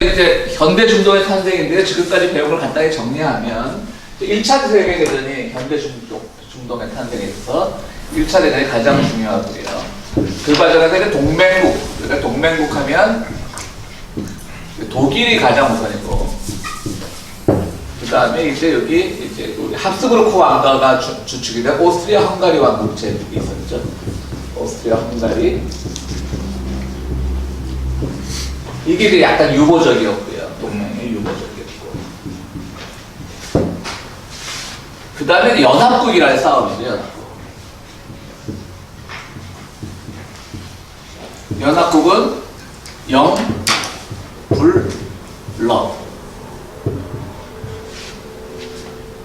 이제 현대 중동의 탄생인데요. 지금까지 배운 걸 간단히 정리하면 1차 세계대전이 현대 중동의 탄생에 있어서 1차 대전이 가장 중요하고요. 그 과정에서 이제 동맹국, 그러니까 동맹국 하면 독일이 가장 우선이고, 그 다음에 이제 여기 이제 우리 합스부르크 왕가가 주축이 된 오스트리아 헝가리 왕국 제국이 있었죠. 오스트리아 헝가리. 이게 이제 약간 유보적이었고요. 동맹이 유보적이었고. 그 다음에 연합국이라는 싸움이죠. 연합국. 연합국은 영, 불, 러.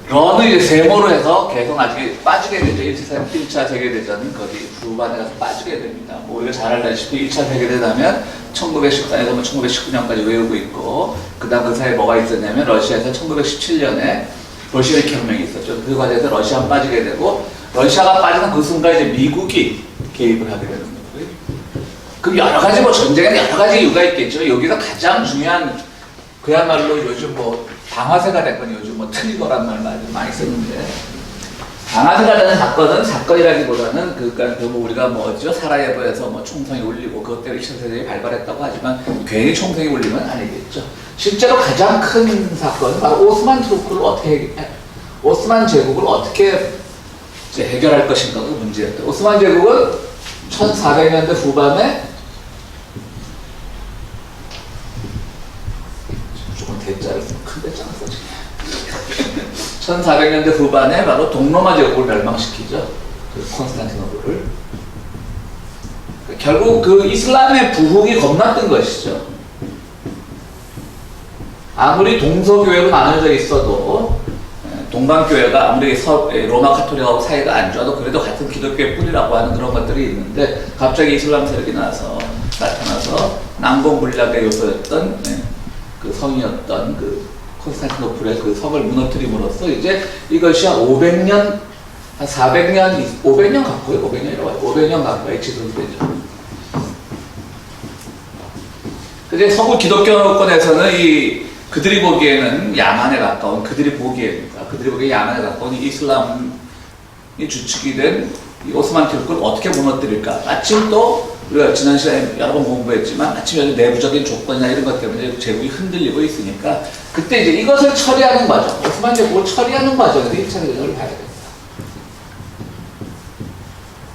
러는 이제 세모로 해서 계속 나중에 빠지게 되죠. 1차 세계대전은 거기 후반에 가서 빠지게 됩니다. 뭐 우리가 잘 알다시피 1차 세계대전하면 1914에서 1919년까지 외우고 있고, 그 다음 그 사이에 뭐가 있었냐면 러시아에서 1917년에 볼셰비키 혁명이 있었죠. 그 과정에서 러시아가 빠지게 되고, 러시아가 빠지는 그 순간 이제 미국이 개입을 하게 되는 거고요. 그럼 여러 가지 뭐 전쟁에는 여러 가지 이유가 있겠죠. 여기서 가장 중요한, 그야말로 요즘 뭐 방아쇠가 됐거니 요즘 뭐 트리거란 말 많이 쓰는데, 방아쇠가 되는 사건은 사건이라기보다는 그러니까 뭐 우리가 뭐죠, 사라예보에서 뭐 총성이 울리고 그것 때문에 2차 세계대전이 발발했다고 하지만 괜히 총성이 울리면 아니겠죠. 실제로 가장 큰 사건은 바로 오스만 투르크를 어떻게 오스만 제국을 어떻게 이제 해결할 것인가가 문제였다. 오스만 제국은 1400년대 후반에 조금 대자를 큰 대자를 써지. 1400년대 후반에 바로 동로마 제국을 멸망시키죠. 그 콘스탄티노플을. 결국 그 이슬람의 부흥이 겁났던 것이죠. 아무리 동서교회로 나눠져 있어도 동방교회가 아무리 로마 카톨릭하고 사이가 안 좋아도 그래도 같은 기독교의 뿌리라고 하는 그런 것들이 있는데, 갑자기 이슬람 세력이 나타나서 난공불락의 요소였던 그 성이었던 그 콘스탄티노플의 그 성을 무너뜨림으로써 이제 이것이 한 500년, 한 400년, 500년 가까이, 500년 가까이 지속되죠. 이제 서구 기독교권에서는 그들이 보기에는 야만에 가까운, 그들이 보기에 야만에 가까운 이슬람이 주축이 된 이 오스만 투르크를 어떻게 무너뜨릴까? 마침 또 우리가 지난 시간에 여러 번 공부했지만 마침 여기 내부적인 조건이나 이런 것 때문에 제국이 흔들리고 있으니까 그때 이제 이것을 처리하는 과정, 오스만 제국을 처리하는 과정에서 1차 대전을 봐야 됩니다.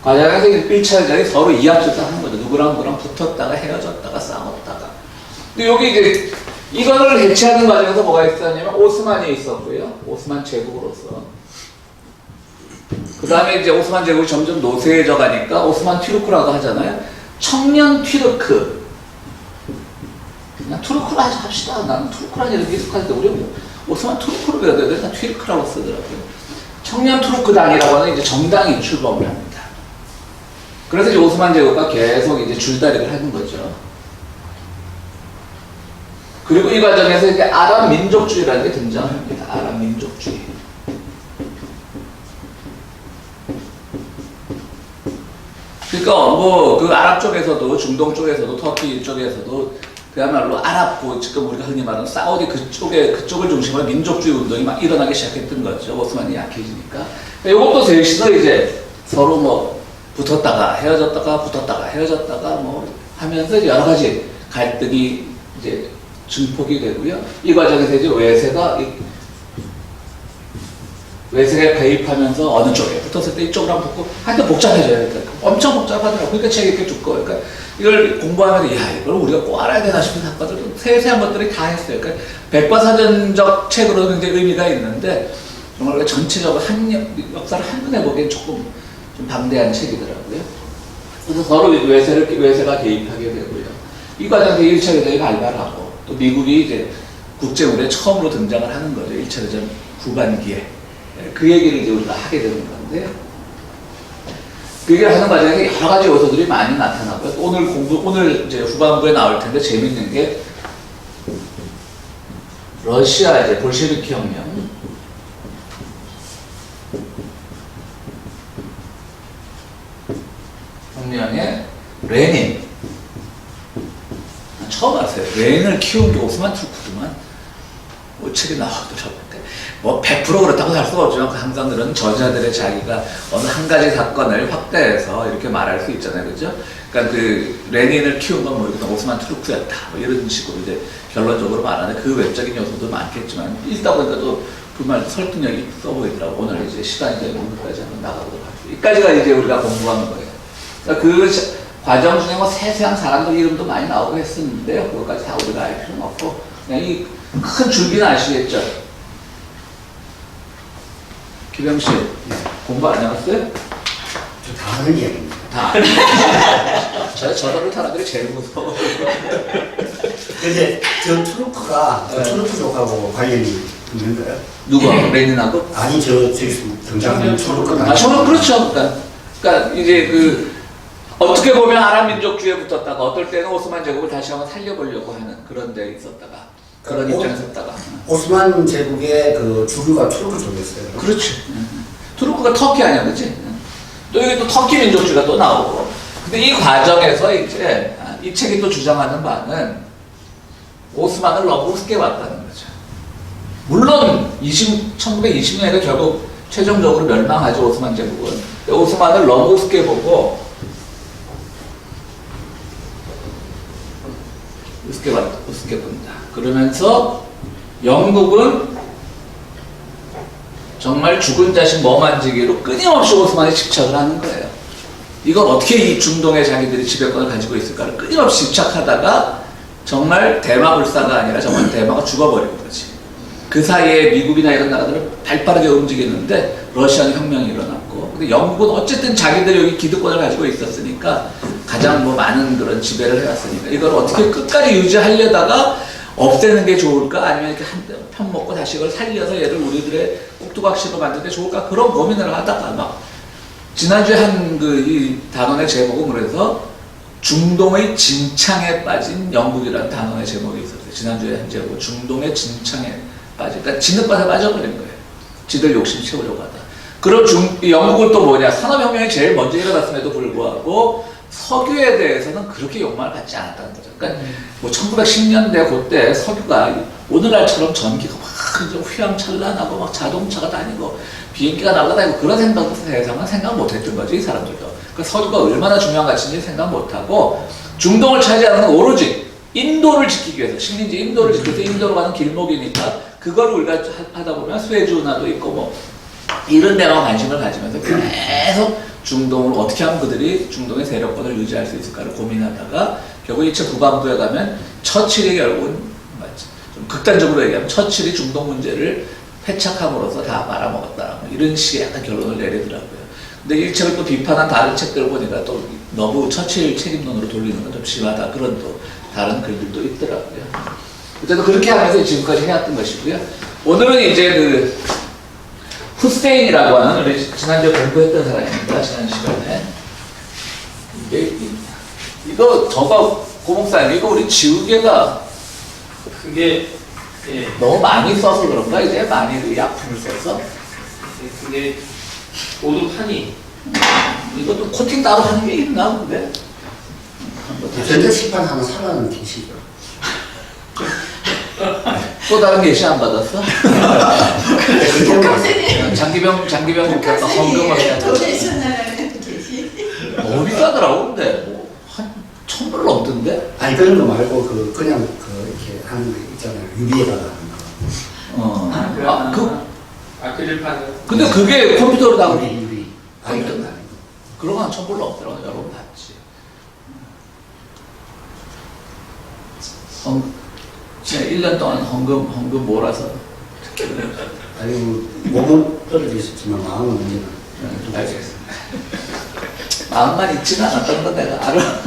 과정에서 1차 대전이 서로 이합집산하는 거죠. 누구랑 붙었다가 헤어졌다가 싸웠다가. 근데 여기 이제 이거를 해체하는 과정에서 뭐가 있었냐면 오스만이 있었고요. 오스만 제국으로서. 그 다음에 이제 오스만 제국이 점점 노쇠해져 가니까 오스만 튀르크라고 하잖아요. 청년 튀르크. 그냥 투르크로 합시다. 나는 투르크라는 이름이 익숙한데 우리 오스만 투르크로 배워야 돼. 난 튀르크라고 쓰더라고요. 청년 투르크당이라고 하는 이제 정당이 출범을 합니다. 그래서 이제 오스만 제국과 계속 이제 줄다리기를 하는 거죠. 그리고 이 과정에서 이제 아랍 민족주의라는 게 등장을 합니다. 아랍 민족주의. 그러니까 뭐 그 아랍 쪽에서도, 중동 쪽에서도, 터키 쪽에서도 그야말로 아랍고 지금 우리가 흔히 말하는 사우디 그쪽을 중심으로 민족주의 운동이 막 일어나기 시작했던 거죠. 오스만이 약해지니까. 이것도 셋이서 이제 서로 뭐 붙었다가 헤어졌다가 뭐 하면서 이제 여러 가지 갈등이 이제 증폭이 되고요. 이 과정에서 이제 외세가 개입하면서 어느 쪽에 붙었을 때 이쪽으로 붙고 하여튼 복잡해져요. 그러니까 엄청 복잡하더라고요. 그러니까 책 이렇게 두꺼워요. 그러니까 이걸 공부하면서 이걸 우리가 꼭 알아야 되나 싶은 사건들, 세세한 것들이 다 했어요. 그러니까 백과사전적 책으로는 이제 의미가 있는데 정말 전체적으로 역사를 한눈에 보기엔 조금 좀 방대한 책이더라고요. 그래서 서로 외세가 개입하게 되고요. 이 과정에서 1차 대전이 발발하고 또 미국이 이제 국제무대에 처음으로 등장을 하는 거죠. 1차 대전 후반기에. 그 얘기를 이제 우리가 하게 되는 건데, 그 얘기를 하는 과정에 여러 가지 요소들이 많이 나타나고요. 오늘 이제 후반부에 나올 텐데 재밌는 게 러시아 이제 볼셰비키 혁명의 레닌. 처음 알았어요. 레닌을 키운 게 오스만 투르크만 뭐 책이 나오더라고요. 뭐 100% 그렇다고 할 수가 없지만 항상 그런 저자들의 자기가 어느 한 가지 사건을 확대해서 이렇게 말할 수 있잖아요, 그죠? 그러니까 그 레닌을 키운 건 모르겠다, 오스만 투르크였다, 뭐 이런 식으로 이제 결론적으로 말하는 그 외적인 요소도 많겠지만 읽다 보니까 또 그 말도 설득력이 있어 보이더라고. 오늘 이제 시간이 되고 오늘까지 한번 나가보도록 하죠. 여기까지가 이제 우리가 공부하는 거예요. 그러니까 그 과정 중에 뭐 세세한 사람들 이름도 많이 나오고 했었는데요. 그것까지 다 우리가 알 필요는 없고 그냥 이 큰 줄기는 아시겠죠? 기병 씨, 공부 안 해봤어요? 저 다 하는 이야기입니다. 다. 저더러 사람들이 제일 무서워. 근데 저 투르크가 네. 투르크족하고 관련이 있는 거예요? 누가? 레닌하고? 아니 저기 등장하는 투르크가. 저는 그렇죠. 그러니까 이제 그 어떻게 보면 아랍 민족주의에 붙었다가 어떨 때는 오스만 제국을 다시 한번 살려보려고 하는 그런 데 있었다가 그런 입장에서 있다가. 오스만 제국의 그 주류가 투르크족이었어요. 그렇지. 투르크가 터키 아니야, 그치? 또 이게 또 터키 민족주의가 또 나오고. 근데 이 과정에서 이제 이 책이 또 주장하는 바는 오스만을 너무 우습게 봤다는 거죠. 물론 1920년에 결국 최종적으로 멸망하죠, 오스만 제국은. 오스만을 너무 우습게 보고 우습게 본다. 그러면서 영국은 정말 죽은 자식 멍만지기로 끊임없이 오스만에 집착을 하는 거예요. 이걸 어떻게 이 중동의 자기들이 지배권을 가지고 있을까를 끊임없이 집착하다가 정말 대마불사가 아니라 정말 대마가 죽어버린 거지. 그 사이에 미국이나 이런 나라들은 발빠르게 움직이는데 러시아는 혁명이 일어났고, 근데 영국은 어쨌든 자기들이 여기 기득권을 가지고 있었으니까 가장 뭐 많은 그런 지배를 해왔으니까 이걸 어떻게 끝까지 유지하려다가 없애는 게 좋을까, 아니면 이렇게 한 편 먹고 다시 이걸 살려서 얘를 우리들의 꼭두각시로 만드는 게 좋을까, 그런 고민을 하다가 막 지난주에 한 그 이 단원의 제목은 그래서 중동의 진창에 빠진 영국이라는 단원의 제목이 있었어요. 지난주에 한 제목, 중동의 진창에 빠진, 그러니까 진흙밭에 빠져버린 거예요. 지들 욕심 채우려고 하다. 그럼 영국은 또 뭐냐, 산업혁명이 제일 먼저 일어났음에도 불구하고 석유에 대해서는 그렇게 욕망을 갖지 않았다는 거죠. 그러니까 뭐 1910년대 그때 석유가 오늘날처럼 전기가 막 휘황찬란하고 막 자동차가 다니고 비행기가 날아다니고 그런 세상은 생각 못했던 거죠, 이 사람들도. 그 석유가 얼마나 중요한 가치인지 생각 못하고 중동을 차지하는 건 오로지 인도를 지키기 위해서, 식민지 인도를 지키기 위해서 인도로 가는 길목이니까 그걸 우리가 하다 보면 스웨즈운하도 있고 뭐 이런 데만 관심을 가지면서 계속 중동을 어떻게 하면 그들이 중동의 세력권을 유지할 수 있을까를 고민하다가 결국 2차 국방부에 가면 처칠이 결국은 좀 극단적으로 얘기하면 처칠이 중동 문제를 패착함으로써 다 말아먹었다, 뭐 이런 식의 약간 결론을 내리더라고요. 근데 이 책을 또 비판한 다른 책들을 보니까 또 너무 처칠 책임론으로 돌리는 건 좀 심하다, 그런 또 다른 글들도 있더라고요. 어쨌든 그렇게 하면서 지금까지 해왔던 것이고요. 오늘은 이제 그 후세인이라고 하는, 우리 지난주에 공부했던 사람입니다, 지난 시간에. 이거 저거 고목사님, 이거 우리 지우개가 그게 예, 너무 많이 써서 그런가? 이제 많이 약품을 써서? 그게 오도판이 이것도 코팅 따로 하는 게 있나 본데? 전자 시판하면 살아나는 계시죠. 또 다른 게시 안 받았어? 그렇게 장기병 목사가 헌금을 해야 돼. 너무 비싸더라고. 근데 뭐 한 1,000불 넘던데? 아니 그런 거 말고 그냥 이렇게 하는 거 있잖아요. 유리에다가 하는 거. 아크릴판은 근데 그게 컴퓨터로 다 유리. 아니 그런 거 아니고. 그런 거 한 1,000불 넘더라고. 여러분 봤지. 진짜 1년 동안 헌금 몰아서. 아니고 몸은 떨어져 있었지만 마음은 언제나. 알겠습니다. 마음만 있지는 않았던 건 내가 알아.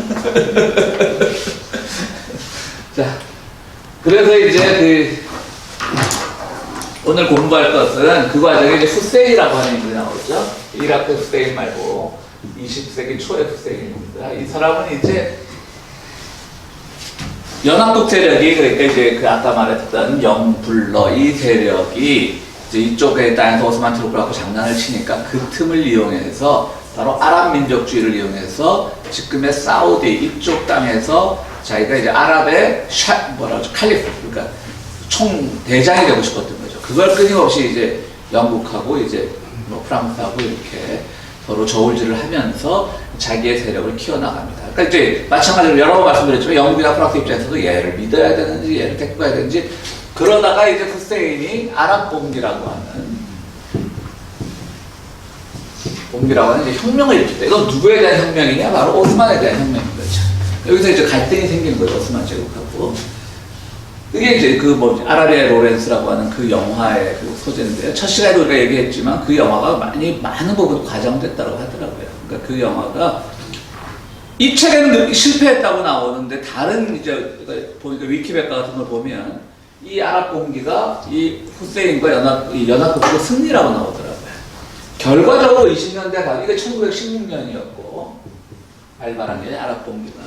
자, 그래서 이제 오늘 공부할 것은 그 과정에 이제 후세인이라고 하는 인물이 나오죠. 이라크 후세인 말고 20세기 초의 후세인입니다. 이 사람은 이제 연합국 세력이, 그러니까 이제 그 아까 말했던 영불러 이 세력이 이제 이쪽에 땅에서 오스만 투르크하고 장난을 치니까 그 틈을 이용해서 바로 아랍 민족주의를 이용해서 지금의 사우디 이쪽 땅에서 자기가 이제 아랍의 칼리프, 그러니까 총 대장이 되고 싶었던 거죠. 그걸 끊임없이 이제 영국하고 이제 뭐 프랑스하고 이렇게 서로 저울질을 하면서 자기의 세력을 키워나갑니다. 그러니까 이제 마찬가지로 여러 번 말씀드렸지만 영국이나 프랑스 입장에서도 얘를 믿어야 되는지 얘를 데리고 가야 되는지 그러다가 이제 후세인이 아랍 봉기라고 하는 이제 혁명을 일으켰다. 이건 누구에 대한 혁명이냐? 바로 오스만에 대한 혁명인 거죠. 여기서 이제 갈등이 생기는 거죠. 오스만 제국하고. 그게 이제 아라비아 로렌스라고 하는 그 영화의 그 소재인데요. 첫 시간에도 우리가 얘기했지만 그 영화가 많은 부분 과장됐다고 하더라고요. 그러니까 그 영화가 이 책에는 실패했다고 나오는데 다른 이제 보니까 위키백과 같은 걸 보면 이 아랍 봉기가 이 후세인과 연합국으로 승리라고 나오더라고요. 결과적으로 20년대 가고 이게 1916년이었고 발발한 게 아랍 봉기가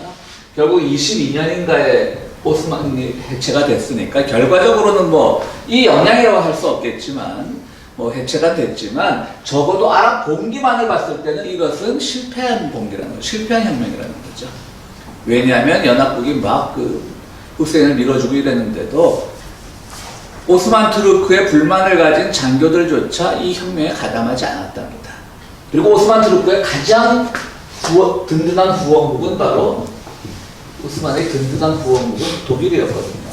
결국 22년인가에 오스만이 해체가 됐으니까 결과적으로는 뭐 이 영향이라고 할 수 없겠지만 뭐 해체가 됐지만 적어도 아랍 봉기만을 봤을 때는 이것은 실패한 봉기라는 거죠. 실패한 혁명이라는 거죠. 왜냐하면 연합국이 막 후세인을 밀어주고 이랬는데도 오스만 투르크의 불만을 가진 장교들조차 이 혁명에 가담하지 않았답니다. 그리고 오스만 투르크의 가장 든든한 후원국은 바로 오스만의 든든한 후원국은 독일이었거든요.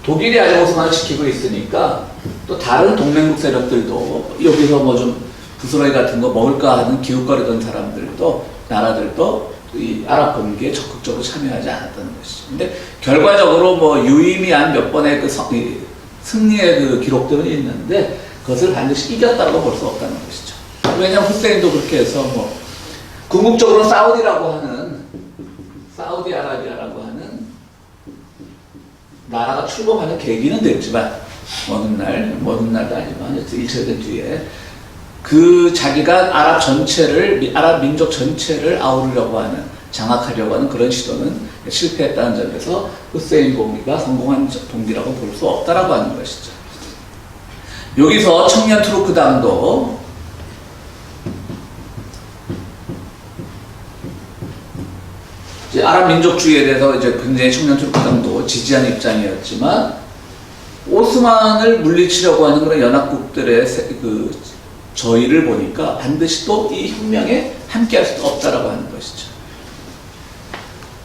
독일이 아직 오스만을 지키고 있으니까 또 다른 동맹국 세력들도 여기서 뭐 좀 부스러기 같은 거 먹을까 하는 기웃거리던 사람들도 나라들도 이 아랍 봉기에 적극적으로 참여하지 않았다는 것이죠. 근데 결과적으로 뭐 유의미한 몇 번의 승리의 그 기록들은 있는데 그것을 반드시 이겼다고 볼 수 없다는 것이죠. 왜냐하면 후세인도 그렇게 해서 뭐 궁극적으로 사우디아라비아라고 하는 나라가 출범하는 계기는 됐지만 어느 날도 아니지만 일체된 뒤에 자기가 아랍 민족 전체를 아우르려고 하는 장악하려고 하는 그런 시도는 실패했다는 점에서 후세인 봉기가 성공한 봉기라고 볼 수 없다라고 하는 것이죠. 여기서 청년 투르크당도 아랍 민족주의에 대해서 이제 굉장히 청년 투르크당도 지지하는 입장이었지만 오스만을 물리치려고 하는 그런 연합국들의 저희를 보니까 반드시 또 이 혁명에 함께할 수 없다라고 하는 것이죠.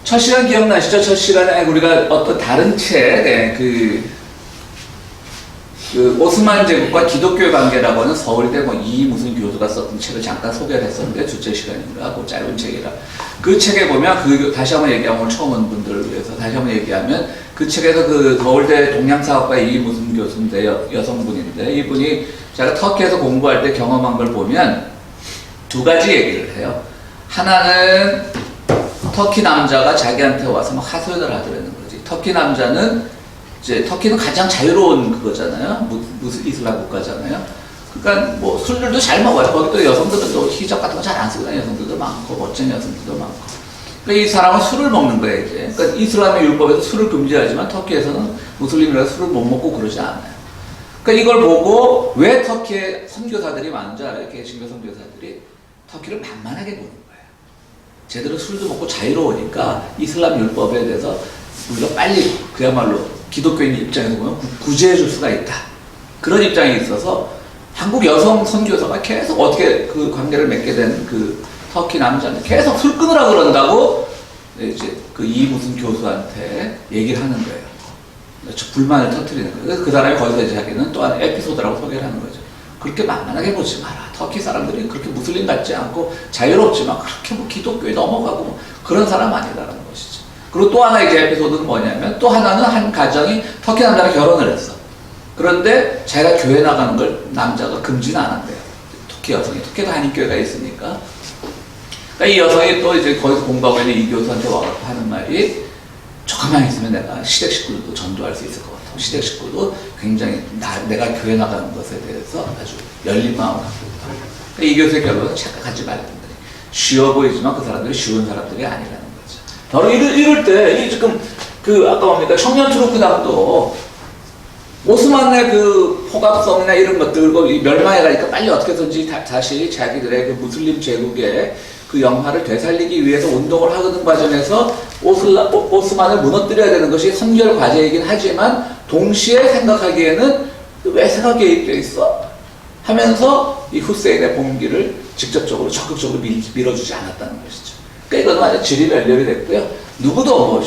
첫 시간 기억나시죠? 첫 시간에 우리가 어떤 다른 책, 오스만 제국과 기독교의 관계라고 하는 서울대 이 무슨 교수가 썼던 책을 잠깐 소개를 했었는데 둘째 시간인가 그 짧은 책이라 그 책에 보면 다시 한번 얘기하면 오늘 처음 온 분들을 위해서 다시 한번 얘기하면 그 책에서 서울대 동양사학과의 이 무슨 교수인데 여성분인데 이분이 제가 터키에서 공부할 때 경험한 걸 보면 두 가지 얘기를 해요. 하나는 터키 남자가 자기한테 와서 막 하소연을 하더라는 거지. 터키 남자는 이제 터키는 가장 자유로운 그거잖아요. 무슨 이슬람 국가잖아요. 그러니까 뭐 술들도 잘 먹어요. 거기 또 여성들은 또 히잡 같은 거 잘 안 쓰고 다니는 여성들도 많고 멋진 여성들도 많고. 그러니까 이 사람은 술을 먹는 거예요 이제. 그러니까 이슬람의 율법에서 술을 금지하지만 터키에서는 무슬림이라서 술을 못 먹고 그러지 않아요. 그러니까 이걸 보고 왜 터키에 선교사들이 많은 줄 알아요? 개신교 선교사들이 터키를 만만하게 보는 거예요. 제대로 술도 먹고 자유로우니까 이슬람 율법에 대해서 우리가 빨리 그야말로 기독교인 입장에서 보면 구제해 줄 수가 있다. 그런 입장이 있어서 한국 여성 선교사가 계속 어떻게 그 관계를 맺게 된 터키 남자한테 계속 술 끊으라 그런다고 이제 이 무슨 교수한테 얘기를 하는 거예요. 불만을 터뜨리는 거예요. 그래서 그 사람이 거기서 이제 자기는 또 하나의 에피소드라고 소개를 하는 거죠. 그렇게 만만하게 보지 마라. 터키 사람들이 그렇게 무슬림 같지 않고 자유롭지만 그렇게 뭐 기독교에 넘어가고 그런 사람 아니다라는 것이죠. 그리고 또 하나의 이제 에피소드는 뭐냐면 또 하나는 한 가정이 터키 남자랑 결혼을 했어. 그런데 자기가 교회 나가는 걸 남자가 금지는 안 한대요. 터키 여성이. 터키도 한인교회가 있으니까. 그러니까 이 여성이 또 이제 거기서 공부하고 있는 이 교수한테 와서 하는 말이 조금만 있으면 내가 시댁 식구들도 전도할 수 있을 것 같아. 시댁 식구도 굉장히 내가 교회 나가는 것에 대해서 아주 열린 마음을 갖고 있다. 그러니까 이 교수의 결론은 착각하지 말든지. 쉬워 보이지만 그 사람들이 쉬운 사람들이 아니라는 거죠. 바로 이럴 때, 지금 아까 뭡니까? 청년 투르크당도 오스만의 포갑성이나 이런 것들, 멸망해가니까 빨리 어떻게든지 다시 자기들의 무슬림 제국의 그 영화를 되살리기 위해서 운동을 하는 과정에서 오스만을 무너뜨려야 되는 것이 선결 과제이긴 하지만 동시에 생각하기에는 왜 생각에 입혀 있어? 하면서 이 후세인의 봉기를 직접적으로 적극적으로 밀어주지 않았다는 것이죠. 그러니까 이건 완전 지리멸렬이 됐고요. 누구도 뭐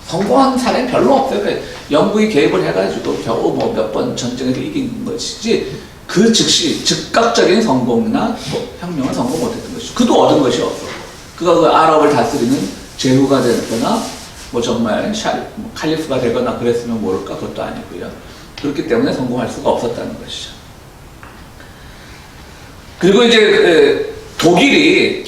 성공한 사례는 별로 없어요. 그러니까 영국이 개입을 해가지고 겨우 뭐 몇 번 전쟁에서 이긴 것이지 그 즉시 즉각적인 성공이나 뭐 혁명은 성공 못했던 것이죠. 그도 얻은 것이 없어. 그가 그 아랍을 다스리는 제후가 되거나 뭐 정말 칼리프가 되거나 그랬으면 모를까 그것도 아니고요. 그렇기 때문에 성공할 수가 없었다는 것이죠. 그리고 이제 독일이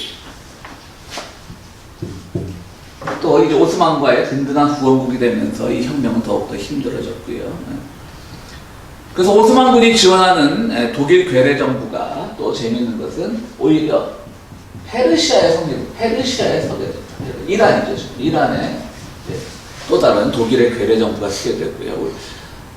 또 이제 오스만과의 든든한 후원국이 되면서 이 혁명은 더욱더 힘들어졌고요. 그래서 오스만군이 지원하는 독일 괴뢰 정부가 또 재미있는 것은 오히려 페르시아에 서게 됐다. 이란이죠. 이란에 또 다른 독일의 괴뢰 정부가 서게 됐고요.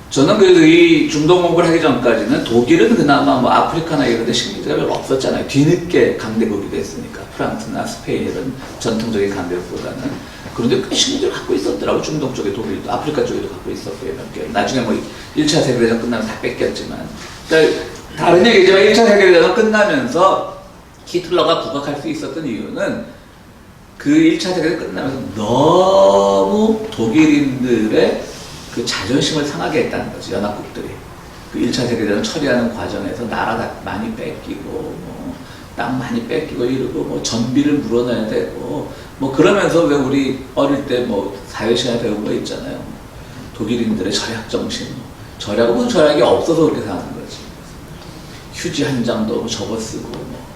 저는 이 중동 공부를 하기 전까지는 독일은 그나마 뭐 아프리카나 이런 데 식민지가 별로 없었잖아요. 뒤늦게 강대국이 됐으니까. 프랑스나 스페인은 전통적인 강대국보다는. 그런데 꽤 식민지를 갖고 있었더라고. 중동 쪽에 독일도, 아프리카 쪽에도 갖고 있었고요. 몇 개. 나중에 뭐 1차 세계대전 끝나면 다 뺏겼지만. 그러니까 다른 얘기지만 1차 세계대전 끝나면서 히틀러가 부각할 수 있었던 이유는 그 1차 세계대전 끝나면서 너무 독일인들의 그 자존심을 상하게 했다는 거지, 연합국들이. 그 1차 세계대전 처리하는 과정에서 나라 많이 뺏기고, 뭐, 땅 많이 뺏기고 이러고, 뭐, 전비를 물어내야 되고, 뭐, 그러면서 왜 우리 어릴 때 뭐, 사회시간에 배운 거 있잖아요. 독일인들의 절약정신. 절약은 절약이 없어서 그렇게 사는 거지. 휴지 한 장도 접어쓰고, 뭐.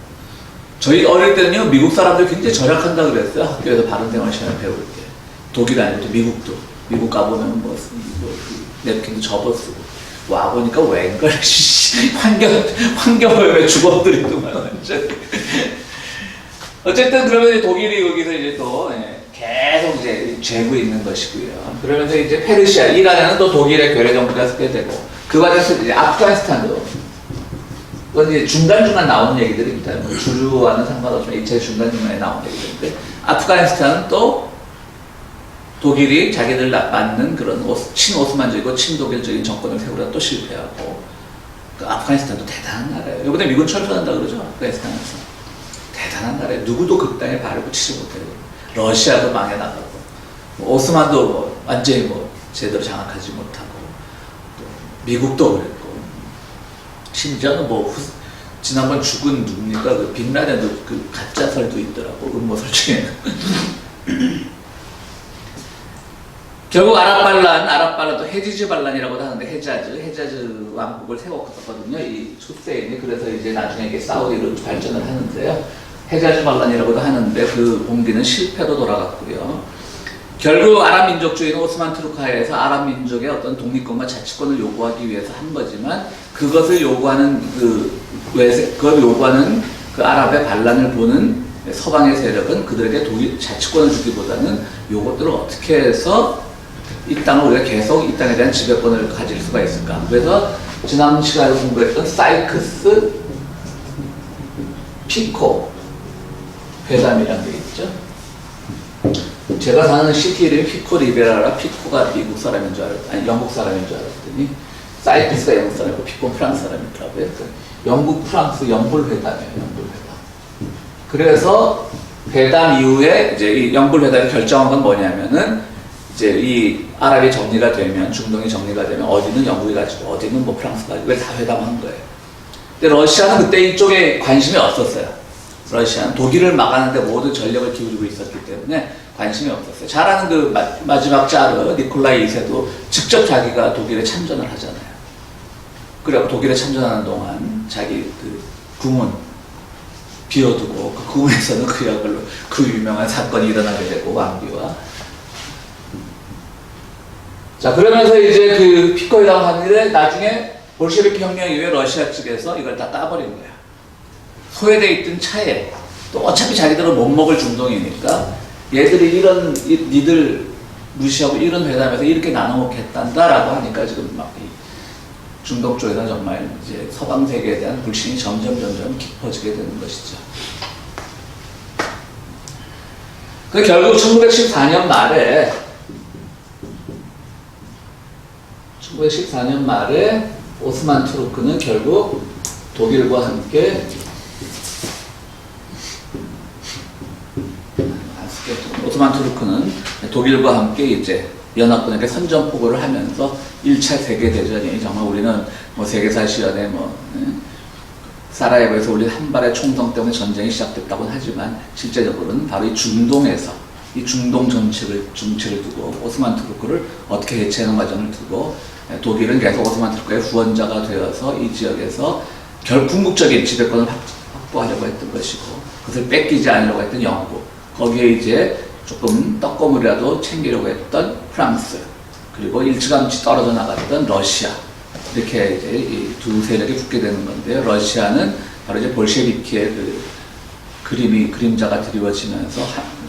저희 어릴 때는요, 미국 사람들 굉장히 절약한다 그랬어요. 학교에서 바른생활 시간에 배울 때. 독일 아니고 미국도. 미국 가보면 뭐 냅킨도 접어쓰고 와보니까 웬걸 환경오염에 죽어들이더만 완전. 어쨌든 그러면 독일이 여기서 이제 또 계속 이제 죄고 있는 것이고요. 그러면서 이제 페르시아, 이란에는 또 독일의 괴뢰 정부가 서게 되고 그 과정에서 이제 아프가니스탄도 그건 이제 중간중간 나오는 얘기들입니다. 뭐 주류와는 상관없지만 2차 중간중간에 나오는 얘기들인데 아프가니스탄은 또 독일이 자기들 맞는 그런 친오스만적이고 친독일적인 정권을 세우려 또 실패하고 그 아프가니스탄도 대단한 나라예요. 이번에 미군 철수한다 그러죠. 아프가니스탄에서 대단한 나라예요. 누구도 그 땅에 발을 붙이지 못해요. 러시아도 망해 나가고 오스만도 뭐 완전히 뭐 제대로 장악하지 못하고 또 미국도 그랬고 심지어는 뭐 지난번 죽은 누굽니까 그 빈라덴도 그 가짜설도 있더라고 음모설 중에는. 결국 아랍반란도 헤지즈 반란이라고도 하는데 헤자즈 왕국을 세웠었거든요. 이 후세인이. 그래서 이제 나중에 이게 사우디로 발전을 하는데요. 헤자즈 반란이라고도 하는데 그 봉기는 실패로 돌아갔고요. 결국 아랍 민족주의는 오스만 투르크하에서 아랍 민족의 어떤 독립권과 자치권을 요구하기 위해서 한 거지만 그것을 요구하는 그걸 요구하는 그 아랍의 반란을 보는 서방의 세력은 그들에게 독립 자치권을 주기보다는 요것들을 어떻게 해서 이 땅을 우리가 계속 이 땅에 대한 지배권을 가질 수가 있을까? 그래서 지난 시간에 공부했던 사이크스 피코 회담이라는 게 있죠. 제가 사는 시티 이름이 피코 리베라라. 피코가 미국 사람인 줄 알았더니, 아니 영국 사람인 줄 알았더니 사이크스가 영국 사람이고 피코는 프랑스 사람이더라고요. 영국 프랑스 연불회담이에요. 연불회담. 그래서 회담 이후에 이제 이 연불회담이 결정한 건 뭐냐면은 이제 이 아랍이 정리가 되면, 중동이 정리가 되면 어디는 영국이 가지고 어디는 뭐 프랑스가 가지고 다 회담한 거예요. 근데 러시아는 그때 이쪽에 관심이 없었어요. 러시아는 독일을 막았는데 모든 전력을 기울이고 있었기 때문에 관심이 없었어요. 잘 아는 그 마지막 자르 니콜라이 2세도 직접 자기가 독일에 참전을 하잖아요. 그래서 독일에 참전하는 동안 자기 그 궁은 비워두고 그 궁에서는 그야말로 그 유명한 사건이 일어나게 되고 왕비와. 자, 그러면서 이제 그 피코 회담을 하는데 나중에 볼셰비키 혁명 이후에 러시아 측에서 이걸 다 따버린 거야. 소외되어 있던 차에 또 어차피 자기들은 못 먹을 중동이니까 얘들이 니들 무시하고 이런 회담에서 이렇게 나눠 먹겠단다라고 하니까 지금 막 이 중동 쪽에서 정말 이제 서방 세계에 대한 불신이 점점 깊어지게 되는 것이죠. 그 결국 1914년 말에 오스만 투르크는 결국 독일과 함께 오스만 투르크는 독일과 함께 이제 연합군에게 선전포고를 하면서 1차 세계대전이 정말 우리는 뭐 세계사 시연에 뭐 사라예보에서 우리 한 발의 총성 때문에 전쟁이 시작됐다고는 하지만 실제적으로는 바로 이 중동에서 이 중동 정책을 두고 오스만 투르크를 어떻게 해체하는 과정을 두고 독일은 계속 오스만 투르크의 후원자가 되어서 이 지역에서 궁극적인 지배권을 확보하려고 했던 것이고 그것을 뺏기지 않으려고 했던 영국 거기에 이제 조금 떡고물이라도 챙기려고 했던 프랑스 그리고 일찌감치 떨어져 나갔던 러시아 이렇게 이제 이 두 세력이 붙게 되는 건데요. 러시아는 바로 이제 볼셰비키의 그 그림자가 드리워지면서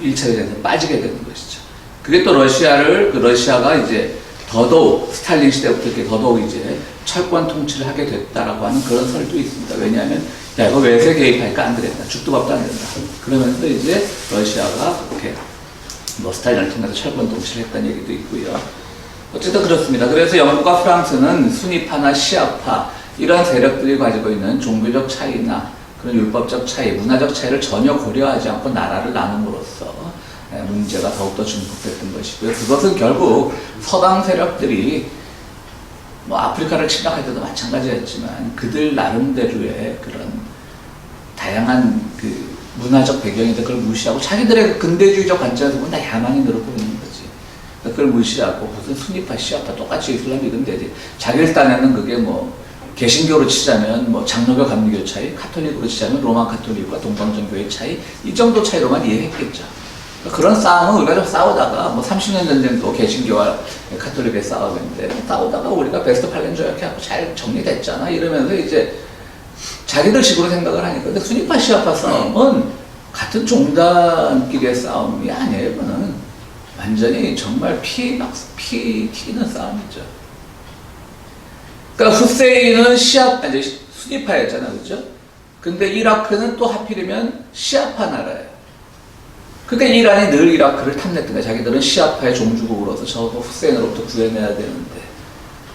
1차 대전에서 빠지게 되는 것이죠. 그게 또 러시아가 이제 더더욱 스탈린 시대부터 이렇게 더더욱 이제 철권 통치를 하게 됐다라고 하는 그런 설도 있습니다. 왜냐하면 야 이거 외세 개입하니까 안 되겠다. 죽도 밥도 안 된다. 그러면서 이제 러시아가 그렇게 뭐 스탈린을 통해서 철권 통치를 했다는 얘기도 있고요. 어쨌든 그렇습니다. 그래서 영국과 프랑스는 순위파나 시아파 이런 세력들이 가지고 있는 종교적 차이나 그런 율법적 차이, 문화적 차이를 전혀 고려하지 않고 나라를 나눔으로써 문제가 더욱더 증폭됐던 것이고요. 그것은 결국 서방 세력들이 뭐 아프리카를 침략할 때도 마찬가지였지만 그들 나름대로의 그런 다양한 그 문화적 배경인데 그걸 무시하고 자기들의 근대주의적 관점에서 보면 다 야만이 늘어보이는 거지. 그걸 무시하고 무슨 순위파, 시아파 똑같이 이슬람 믿은데 자기들 딴에는 그게 뭐 개신교로 치자면 뭐 장로교, 감리교 차이, 카톨릭으로 치자면 로마 카톨릭과 동방정교의 차이 이 정도 차이로만 이해했겠죠. 그런 싸움은 우리가 좀 싸우다가 뭐 30년 전쟁도 개신교와 카톨릭의 싸움인데 싸우다가 우리가 베스트 8년 조약해 갖고 잘 정리됐잖아 이러면서 이제 자기들 식으로 생각을 하니까 근데 순위파 시아파 싸움은 같은 종단끼리의 싸움이 아니에요. 그거는 완전히 정말 피 튀기는 싸움이죠. 그러니까 후세인은 순위파였잖아요. 그죠? 근데 이라크는 또 하필이면 시아파 나라예요. 그러니까 이란이 늘 이라크를 탐냈던 거예요. 자기들은 시아파의 종주국으로서 저거 후세인으로부터 구해내야 되는데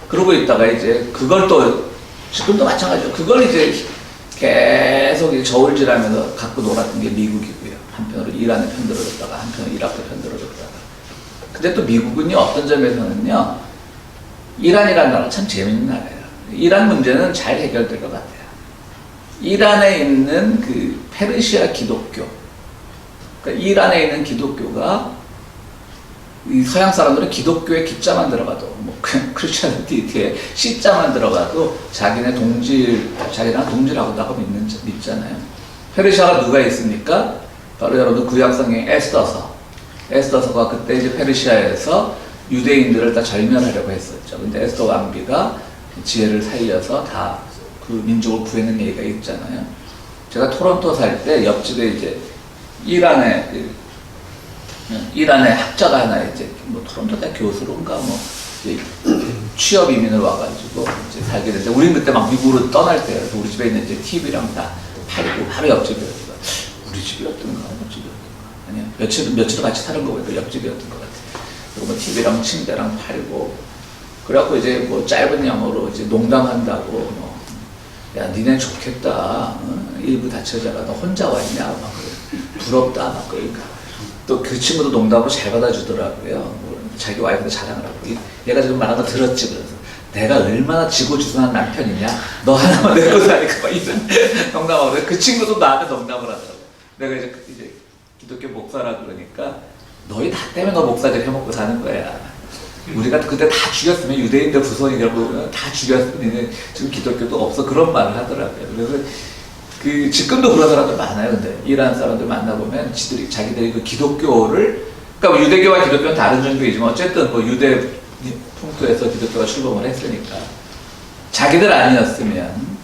그러고 있다가 이제 그걸 또 지금도 마찬가지죠. 그걸 이제 계속 이제 저울질하면서 갖고 놀았던 게 미국이고요. 한편으로 이란에 편들어졌다가 한편으로 이라크에 편들어졌다가 근데 또 미국은요 어떤 점에서는요 이란이라는 나라는 참 재밌는 나라예요. 이란 문제는 잘 해결될 것 같아요. 이란에 있는 그 페르시아 기독교 그러니까 이란에 있는 기독교가 이 서양 사람들은 기독교에 기자만 들어가도 뭐 그냥 크리스천티에 C자만 들어가도 자기랑 동질하고 믿잖아요. 페르시아가 누가 있습니까? 바로 여러분 구약성경 에스더서가 그때 이제 페르시아에서 유대인들을 다 절멸하려고 했었죠. 근데 에스더 왕비가 지혜를 살려서 다 그 민족을 구해낸 얘기가 있잖아요. 제가 토론토 살 때 옆집에 이제 이란의 학자가 하나 이제 뭐 토론토 대 교수로인가 뭐 이제 취업 이민을 와가지고 이제 살게 됐는데 우린 그때 막 미국으로 떠날 때요. 우리 집에 있는 이제 TV랑 다 팔고 바로 옆집이었어요. 우리 집이었던가 아니야 며칠 같이 사는 거 보니까 옆집이었던 것 같아. 그리고 뭐 TV랑 침대랑 팔고 그래갖고 이제 뭐 짧은 영어로 이제 농담한다고 뭐 야 니네 좋겠다 일부 다처자가 너 혼자 왔냐 막 부럽다 막 그러니까 또 그 친구도 농담으로 잘 받아주더라고요. 뭐 자기 와이프도 자랑을 하고 얘가 지금 말한 거 들었지 그래서 내가 얼마나 지고지순한 남편이냐 너 하나만 내고 사니까 막 이런 농담하고 그 친구도 나한테 농담을 하더라고. 내가 이제 기독교 목사라 그러니까 너희 다 때문에 너 목사들 해먹고 사는 거야. 우리가 그때 다 죽였으면 유대인들 부손이라고 다 죽였으면 지금 기독교도 없어 그런 말을 하더라고요. 그래서 그 지금도 그런 사람들 많아요. 근데 이란 사람들 만나보면 자기들이 그 기독교를 그러니까 뭐 유대교와 기독교는 다른 종교이지만 어쨌든 뭐 유대 풍토에서 기독교가 출범을 했으니까 자기들 아니었으면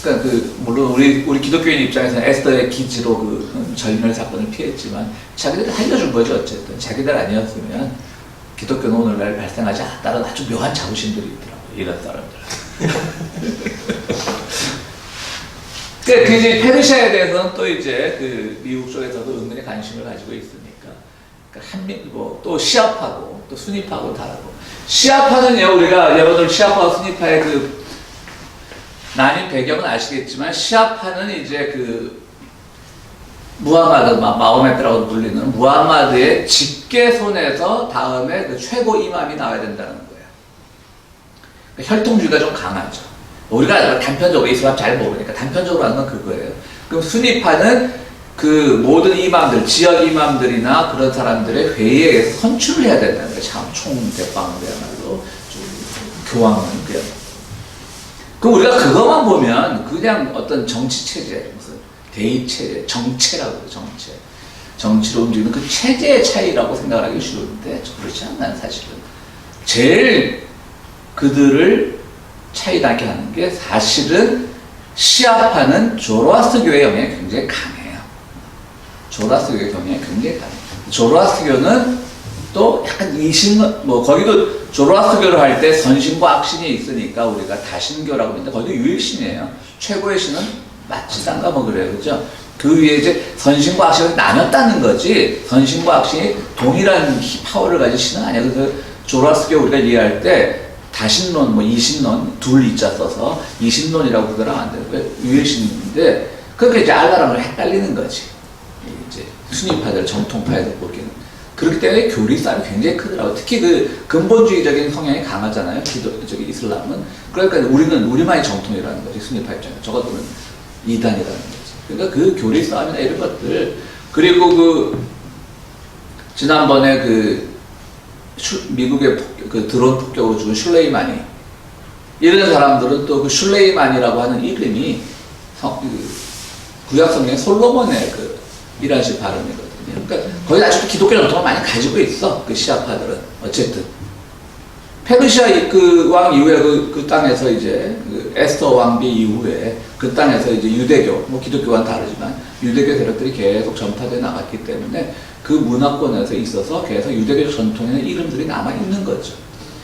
그러니까 그 물론 우리 기독교인 입장에서는 에스더의 기지로 그 절멸 사건을 피했지만 자기들이 살려준 거죠. 어쨌든 자기들 아니었으면 기독교는 오늘날 발생하지 않았다는 아주 묘한 자부심들이 있더라고요. 이런 사람들. 그 이제 페르시아에 대해서는 또 이제 그 미국 쪽에서도 은근히 관심을 가지고 있으니까. 그러니까 또 시아파고 또 수니파고 다르고. 시아파는요, 우리가 여러분들 시아파와 수니파의 그 나뉜 배경은 아시겠지만, 시아파는 이제 그 무하마드, 마호메트라고 불리는 무하마드의 직계손에서 다음에 그 최고 이맘이 나와야 된다는 거예요. 그러니까 혈통주의가 좀 강하죠. 우리가 단편적으로 이슬람 잘 모르니까 단편적으로 하는 건 그거예요. 그럼 수니파는 그 모든 이맘들, 지역 이맘들이나 그런 사람들의 회의에 의해서 선출을 해야 된다는 거예요. 참 총대빵으로야말로 교황은 그냥. 그럼 우리가 그것만 보면 그냥 어떤 정치 체제, 무슨 대의 체제, 정체라고 해요. 정체. 정치로 움직이는 그 체제의 차이라고 생각하기 쉬운데 그렇지 않나요, 사실은. 제일 그들을 차이 나게 하는 게 사실은 시아파는 조로아스트교의 영향이 굉장히 강해요. 조로아스트교의 영향이 굉장히 강해요. 조로아스트교는 또 약간 거기도 조로아스트교를 할 때 선신과 악신이 있으니까 우리가 다신교라고 하는데 거기도 유일신이에요. 최고의 신은 마치단가 뭐 그래요. 그죠? 그 위에 이제 선신과 악신을 나눴다는 거지, 선신과 악신이 동일한 파워를 가진 신은 아니야. 그래서 조로아스트교 우리가 이해할 때 다신론, 이신론, 둘 이자 써서 이신론이라고 그러면 안 되고요. 유일신인데, 그러니까 이제 알라랑을 헷갈리는 거지. 이제 순위파들, 정통파에서 보기에는. 그렇기 때문에 교리 싸움이 굉장히 크더라고요. 특히 그 근본주의적인 성향이 강하잖아요. 이슬람은. 그러니까 우리만이 정통이라는 거지. 순위파 입장에서. 저것들은 이단이라는 거지. 그러니까 그 교리 싸움이나 이런 것들. 그리고 지난번에 미국의 그 드론 폭격으로 죽은 슐레이마니, 이런 사람들은 또 그 슐레이마니라고 하는 이름이 구약 성경의 솔로몬의 그 이란식 발음이거든요. 그러니까 거기 아직도 기독교 전통을 많이 가지고 있어. 그 시아파들은. 어쨌든 페르시아 그 왕 이후에 그 땅에서 이제 그 에스더 왕비 이후에 그 땅에서 이제 유대교, 기독교와는 다르지만 유대교 세력들이 계속 전파돼 나갔기 때문에 그 문화권에서 있어서 계속 유대교 전통에는 이름들이 남아있는 거죠.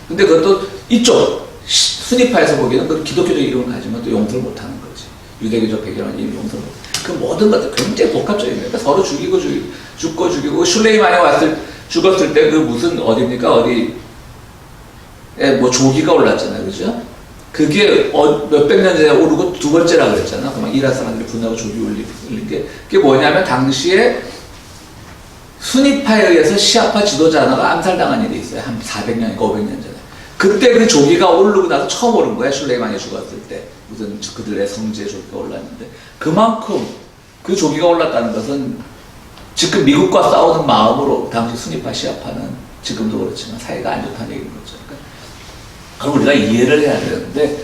근데 그것도 이쪽, 순위파에서 보기에는 그 기독교적 이름을 가지면 또 용서를 못하는 거지. 유대교적 배경은 이름 용서를 못하는 거지. 그 모든 것들 굉장히 복합적인 거예요. 그러니까 서로 죽고, 슐레이만이 죽었을 때 그 무슨, 어디입니까? 어디에 조기가 올랐잖아요. 그죠? 그게 몇백 년 전에 오르고 두 번째라 그랬잖아. 그만 이란 사람들이 분하고 조기 올린 게. 그게 뭐냐면 당시에 순위파에 의해서 시아파 지도자 하나가 암살당한 일이 있어요. 한 400년인가 500년 전에. 그때 그 조기가 오르고 나서 처음 오른 거야. 슐레이만이 죽었을 때. 무슨 그들의 성지에 조기가 올랐는데. 그만큼 그 조기가 올랐다는 것은 지금 미국과 싸우는 마음으로 당시 순위파 시아파는 지금도 그렇지만 사이가 안 좋다는 얘기인 거죠. 그럼 우리가 이해를 해야 되는데,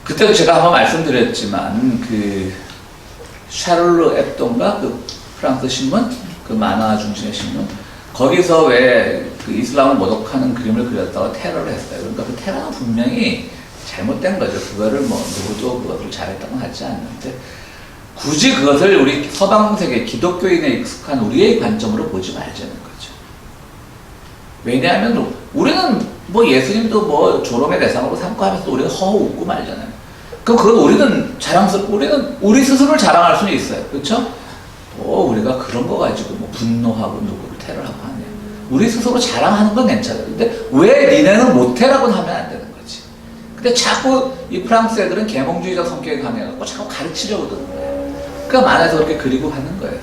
그때도 제가 한번 말씀드렸지만 그 샤를르 앱동가 그 프랑스 신문, 그 만화 중심의 신문, 거기서 왜 그 이슬람을 모독하는 그림을 그렸다고 테러를 했어요. 그러니까 그 테러는 분명히 잘못된 거죠. 그거를 누구도 그것을 잘했다고 하지 않는데, 굳이 그것을 우리 서방 세계 기독교인에 익숙한 우리의 관점으로 보지 말자는 거죠. 왜냐하면 우리는 예수님도 졸음의 대상으로 삼고 하면서 우리가 허허 웃고 말잖아요. 그럼 그건 우리는 우리 스스로를 자랑할 수는 있어요. 그렇죠? 우리가 그런 거 가지고 분노하고 누구를 테러하고 하냐. 우리 스스로 자랑하는 건 괜찮아요. 근데 왜 니네는 못해라고는 하면 안 되는 거지. 근데 자꾸 이 프랑스 애들은 계몽주의적 성격이 강해갖고 자꾸 가르치려고 드는 거예요. 그러니까 만화에서 그렇게 그리고 하는 거예요.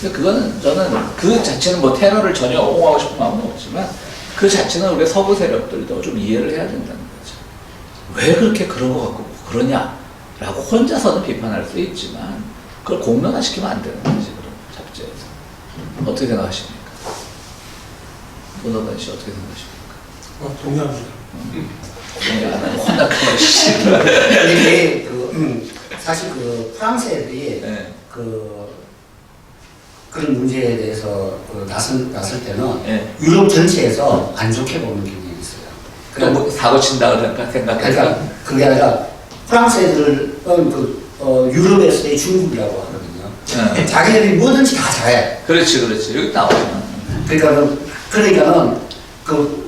근데 그거는 저는 그 자체는 테러를 전혀 옹호하고 싶은 마음은 없지만 그 자체는 우리 서구 세력들도 좀 이해를 해야 된다는 거죠. 왜 그렇게 그런 거 갖고 그러냐라고 혼자서는 비판할 수 있지만 그걸 공론화시키면 안 되는 거지. 그런 잡지에서. 어떻게 생각하십니까? 문호건 씨 어떻게 생각하십니까? 동의합니다. 혼나카마 씨. 이게 사실 프랑스 애들이 그런 문제에 대해서 나설 때는 유럽 전체에서 안 좋게 보는 경향이 있어요. 그러니까 사고 친다 생각하니까. 그러니까 그게 아니라 프랑스 애들은 유럽에서의 중국이라고 하거든요. 자기들이 뭐든지 다 잘해. 그렇지. 여기 나와요. 그러니까는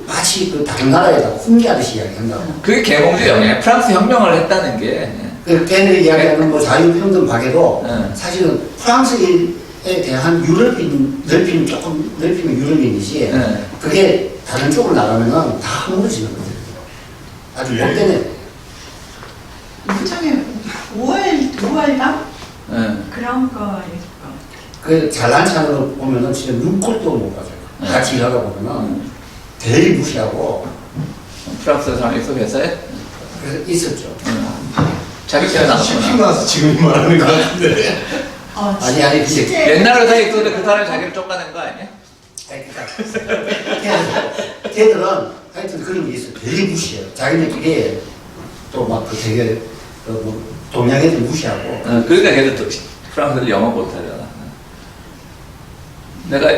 마치 다른 나라에다 훈계하듯이 이야기한다고. 그게 계몽주의 영향이에요. 프랑스 혁명을 했다는 게 그 걔네들이 이야기하는 뭐 자유평등 박에도 네. 사실은 프랑스에 대한 유럽인 넓히면 조금 넓히면 유럽인이지 네. 그게 다른 쪽으로 나가면은 다 무너지는 거예요. 아주 못되네. 일종의 우월감 네. 그런 거일 거. 그 잘난 차으로 보면은 진짜 눈꼴도 못 가져요. 네. 같이 일하다 보면은 대리 무시하고 프랑스 사람이 회사에 그래서 있었죠. 자기 때문에 씹히고 나갔구나. 나서 지금 말하는 것 같은데. 아니 그게 실제 옛날 회사에 있었는데 그 사람이 자기를 쫓아낸 거 아니야? 걔들은 하여튼 그런 게 있어요. 되게 무시해요. 자기네끼리 또 막 그 되게 뭐 동양 애들 무시하고. 그러니까 걔들 또 프랑스를 영어 못하잖아. 내가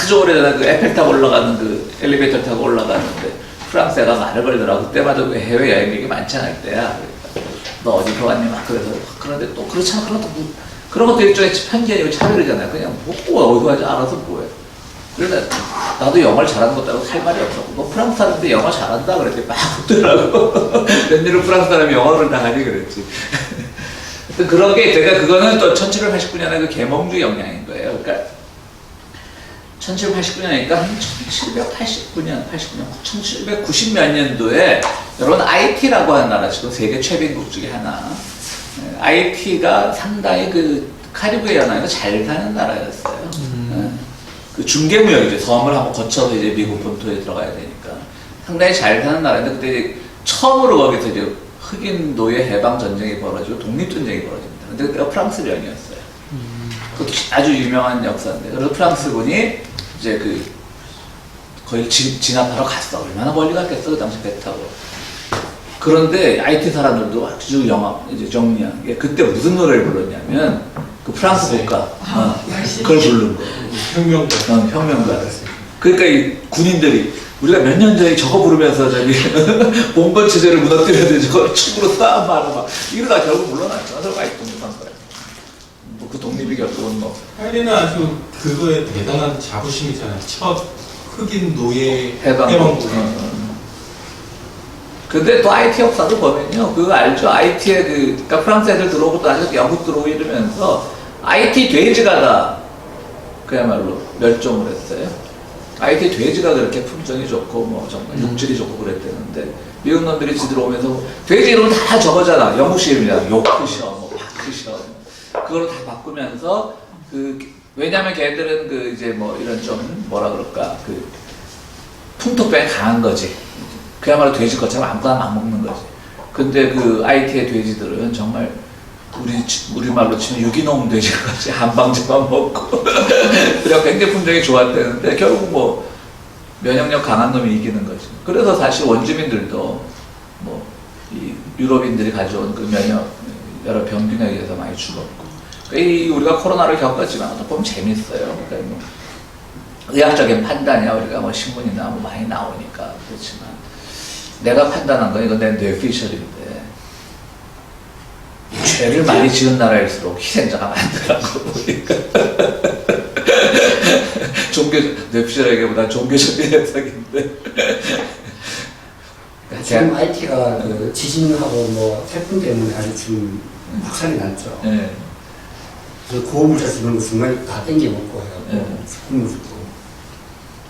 아주 오래전에 그 에펠탑 올라가는 그 엘리베이터 타고 올라가는데 프랑스 애가 말을 걸더라고. 그때마다 그 해외여행 얘기 많지 않을 때야. 그러니까 너 어디서 왔니? 막 그래서 그런데 또 그렇잖아. 그런 것도 일종의 편견 아니고 차별이잖아요. 그냥 뭐 어디서 왔지 알아서 뭐해. 그러니까 나도 영어를 잘하는 것도 아니고 할 말이 없었고 너 프랑스 사람인데 영어 잘한다 그랬더니 막 웃더라고. 웬일로 프랑스 사람이 영어를 다 하니 그랬지. 그런 게 제가 그거는 또 1789년에 그 계몽주의 영향인 거예요. 그러니까 1789년이니까 한 1789년, 1790 몇 년도에 여러분 IT라고 하는 나라 지금 세계 최빈국 중에 하나. IT가 상당히 그 카리브해 연안에서 잘 사는 나라였어요. 그 중개무역이죠. 섬을 한번 거쳐서 이제 미국 본토에 들어가야 되니까 상당히 잘 사는 나라인데 그때 이제 처음으로 거기서 이제 흑인 노예 해방 전쟁이 벌어지고 독립 전쟁이 벌어집니다. 근데 그때가 프랑스령이었어요. 그것도 아주 유명한 역사인데 그래서 프랑스군이 이제 그 거의 진압하러 갔어. 얼마나 멀리 갔겠어 그 당시 배 타고. 그런데 IT 사람들도 아주 이제 정리한 게 그때 무슨 노래를 불렀냐면 그 프랑스 국가 그걸 부른 거. 혁명가. 혁명가. 그러니까 이 군인들이 우리가 몇 년 전에 저거 부르면서 저기 봉건 체제를 무너뜨려야 돼 저거 축으로 싸움 하고 막 이러다 결국 물러났죠. 그래서 많이 독립한 거야. 뭐 그 독립이 결국은 뭐 하이리는 아주 그거에 대단한 자부심이잖아요. 첫 흑인 노예 해방군. 해방군. 근데 또 IT 역사도 보면요. 그거 알죠? IT에 그러니까 프랑스 애들 들어오고 또 아직 영국 들어오고 이러면서 IT 돼지가 다 그야말로 멸종을 했어요. IT 돼지가 그렇게 품종이 좋고 뭐 정말 육질이 좋고 그랬대는데 미국 놈들이 지들 오면서 돼지 이름은 다 저거잖아. 영국식 이름이잖아. 요크셔, 뭐 바크셔. 그걸 다 바꾸면서 왜냐면 걔들은 그 이제 뭐 이런 좀 뭐라 그럴까 그 풍토병이 강한 거지. 그야말로 돼지 것처럼 아무거나 막 먹는 거지. 근데 그 IT의 돼지들은 정말 우리 말로 치면 유기농 돼지 같이 한방제만 먹고 그래서 굉장히 품종이 좋았대는데 결국 뭐 면역력 강한 놈이 이기는 거지. 그래서 사실 원주민들도 뭐 이 유럽인들이 가져온 그 면역 여러 병균에 의해서 많이 죽었고. 그러니까 우리가 코로나를 겪었지만 또 보면 재밌어요. 그러니까 뭐 의학적인 판단이야 우리가 뭐 신문이나 뭐 많이 나오니까 그렇지만 내가 판단한 건 이건 내 뇌피셜인데 죄를 많이 지은 나라일수록 희생자가 많더라고 보니까 뇌피셜에게보다 종교적인 해석인데 지금 IT가 그 지진하고 뭐 태풍 때문에 아주 지금 확산이 났죠. 네. 그래서 고물자 쓰는 거 중간에 다 땡겨먹고 해요. 네. 죽는 죽고.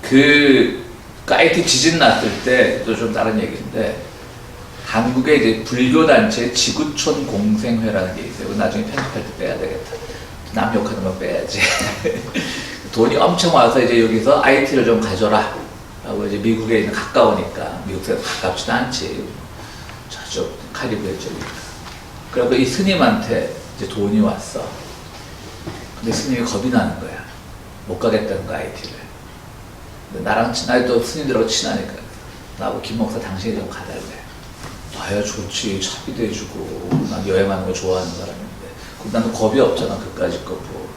그 IT 지진 났을 때 또 좀 다른 얘기인데 한국에 이제 불교단체 지구촌 공생회라는 게 있어요. 나중에 편집할 때 빼야 되겠다. 남 욕하는 거 빼야지. 돈이 엄청 와서 이제 여기서 IT를 좀 가져라. 라고 이제 미국에 있는 가까우니까. 미국에서 가깝지도 않지. 저쪽 카리브해 쪽이니까. 그래서 이 스님한테 이제 돈이 왔어. 근데 스님이 겁이 나는 거야. 못 가겠다는 거야, IT를. 나랑 친하게 또 스님들하고 친하니까 나하고 김 목사 당신이 좀 가달래. 나야 좋지. 차비도 해주고 난 여행하는 거 좋아하는 사람인데 그럼 나도 겁이 없잖아. 그까짓 거 뭐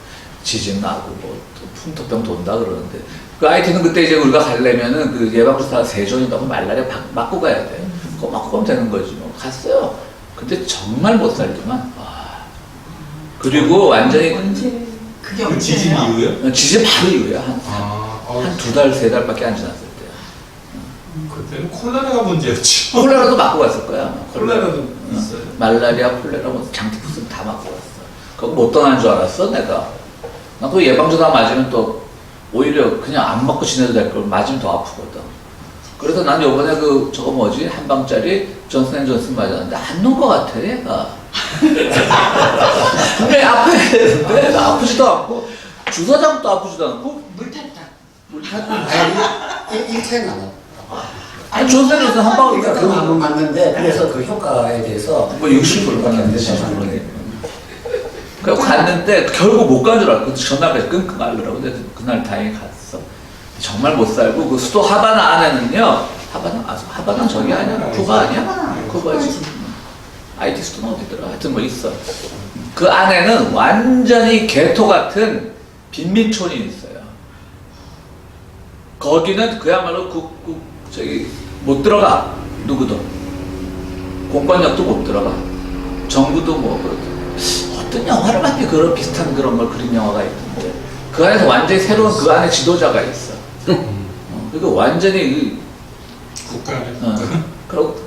지진 나고 뭐 풍토병 돈다 그러는데 그 IT는 그때 이제 우리가 가려면은 그 예방주사 세존이라고 말라리아 맞고 가야 돼. 그거 맞고 가면 되는 거지 뭐. 갔어요. 근데 정말 못 살더만. 그리고 완전히 언제 그게 그 지진 언제예요? 이후에? 지진 바로 이후야. 한 2달, 3달밖에 안 지났을 때. 그때는 콜레라가 문제였죠. 콜레라도 맞고 갔을 거야. 콜레라도 있어요. 말라리아, 콜레라, 뭐 장티푸스 다 맞고 갔어. 그거 못 떠난 줄 알았어, 내가. 나 그 예방주사 맞으면 또 오히려 그냥 안 맞고 지내도 될 걸 맞으면 더 아프거든. 그래서 난 요번에 그 저거 뭐지 한 방짜리 존슨앤존슨 맞았는데 안 놓은 것 같아 얘가. 근데 아파야 되는데 나 아프지도 않고 주사장도 아프지도 않고 물탔다. 아니, 1차는 안 하고. 아니 존슨앤존슨 한 방울 그러니까 그거 한번 맞는데, 그래서 그 효과에 대해서 뭐 60%밖에 안 되지. 그래서 갔는데 결국 못 간 줄 알고 전날까지 끙끙 앓느라고. 근데 그날 다행히 갔어. 정말 못 살고 그 수도 하바나 안에는요. 하바나 저기 아니야? 쿠바 아니야? 쿠바지. IT 수도는 어디더라? 하여튼 뭐 있어. 그 안에는 완전히 개토 같은 빈민촌이 있어요. 거기는 그야말로 저기 못 들어가. 누구도. 공권력도 못 들어가. 정부도 뭐 그렇고. 어떤 영화를 봤는데 그런 비슷한 그런 걸 그린 영화가 있는데 그 안에서 완전히 새로운 그 안에 지도자가 있어. 그리고 완전히 국가는 그리고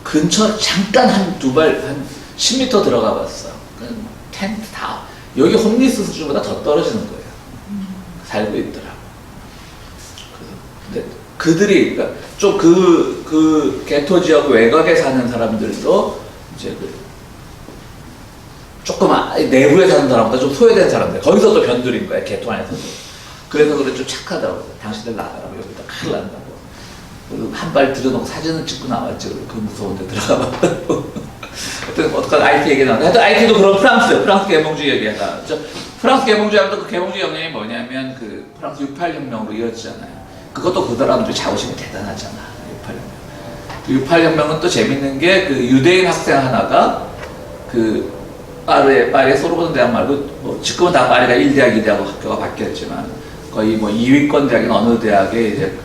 근처 잠깐 한 두 발 한 10m 들어가 봤어. 그 텐트 다 여기 홈리스 수준보다 더 떨어지는 거예요. 살고 있더라고. 근데 그들이 그러니까 좀 그 개토 지역 외곽에 사는 사람들도 이제 조금 내부에 사는 사람보다 좀 소외된 사람들 거기서 또 변두린 거야 개토 안에서도. 그래서 그래 좀 착하더라고. 당신들 나가라고 여기다 큰일 난다고. 그리고 한 발 들여놓고 사진을 찍고 나왔지. 그 무서운 데 들어가 봤다고. 어떡한 IT 얘기 나왔는데 하여튼 IT도 그런 프랑스 계몽주의 얘기하다. 프랑스 계몽주의 하면 그 계몽주의 영향이 뭐냐면 그 프랑스 68혁명으로 이어지잖아요. 그것도 그 사람들이 자부심이 대단하잖아. 68혁명. 68혁명은 또 재밌는 게 그 유대인 학생 하나가 그 파리의 소르본 대학 말고 뭐 지금은 다 파리가 1대학, 2대학 학교가 바뀌었지만 거의 뭐 2위권 대학인 어느 대학에 이제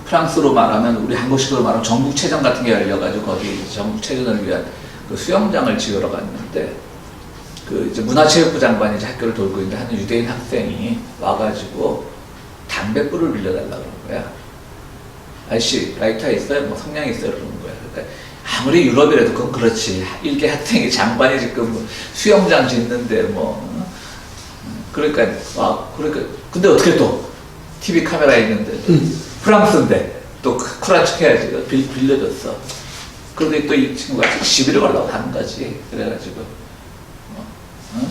프랑스로 말하면 우리 한국식으로 말하면 전국체전 같은 게 열려가지고 거기 전국체전을 위한 그 수영장을 지으러 갔는데 그 이제 문화체육부 장관이 이제 학교를 돌고 있는데 한 유대인 학생이 와가지고 담배불을 빌려달라고 그러는 거야. 아저씨 라이터 있어요? 뭐 성냥 있어요? 그러는 거야. 그러니까 아무리 유럽이라도 그건 그렇지. 일개 학생이 장관이 지금 뭐 수영장 짓는데 뭐 그러니까 근데 어떻게 또 TV 카메라 있는데 프랑스인데 또 쿨한 척 해야지. 빌려줬어. 그런데 또 이 친구가 시비를 걸려고 하는 거지. 그래가지고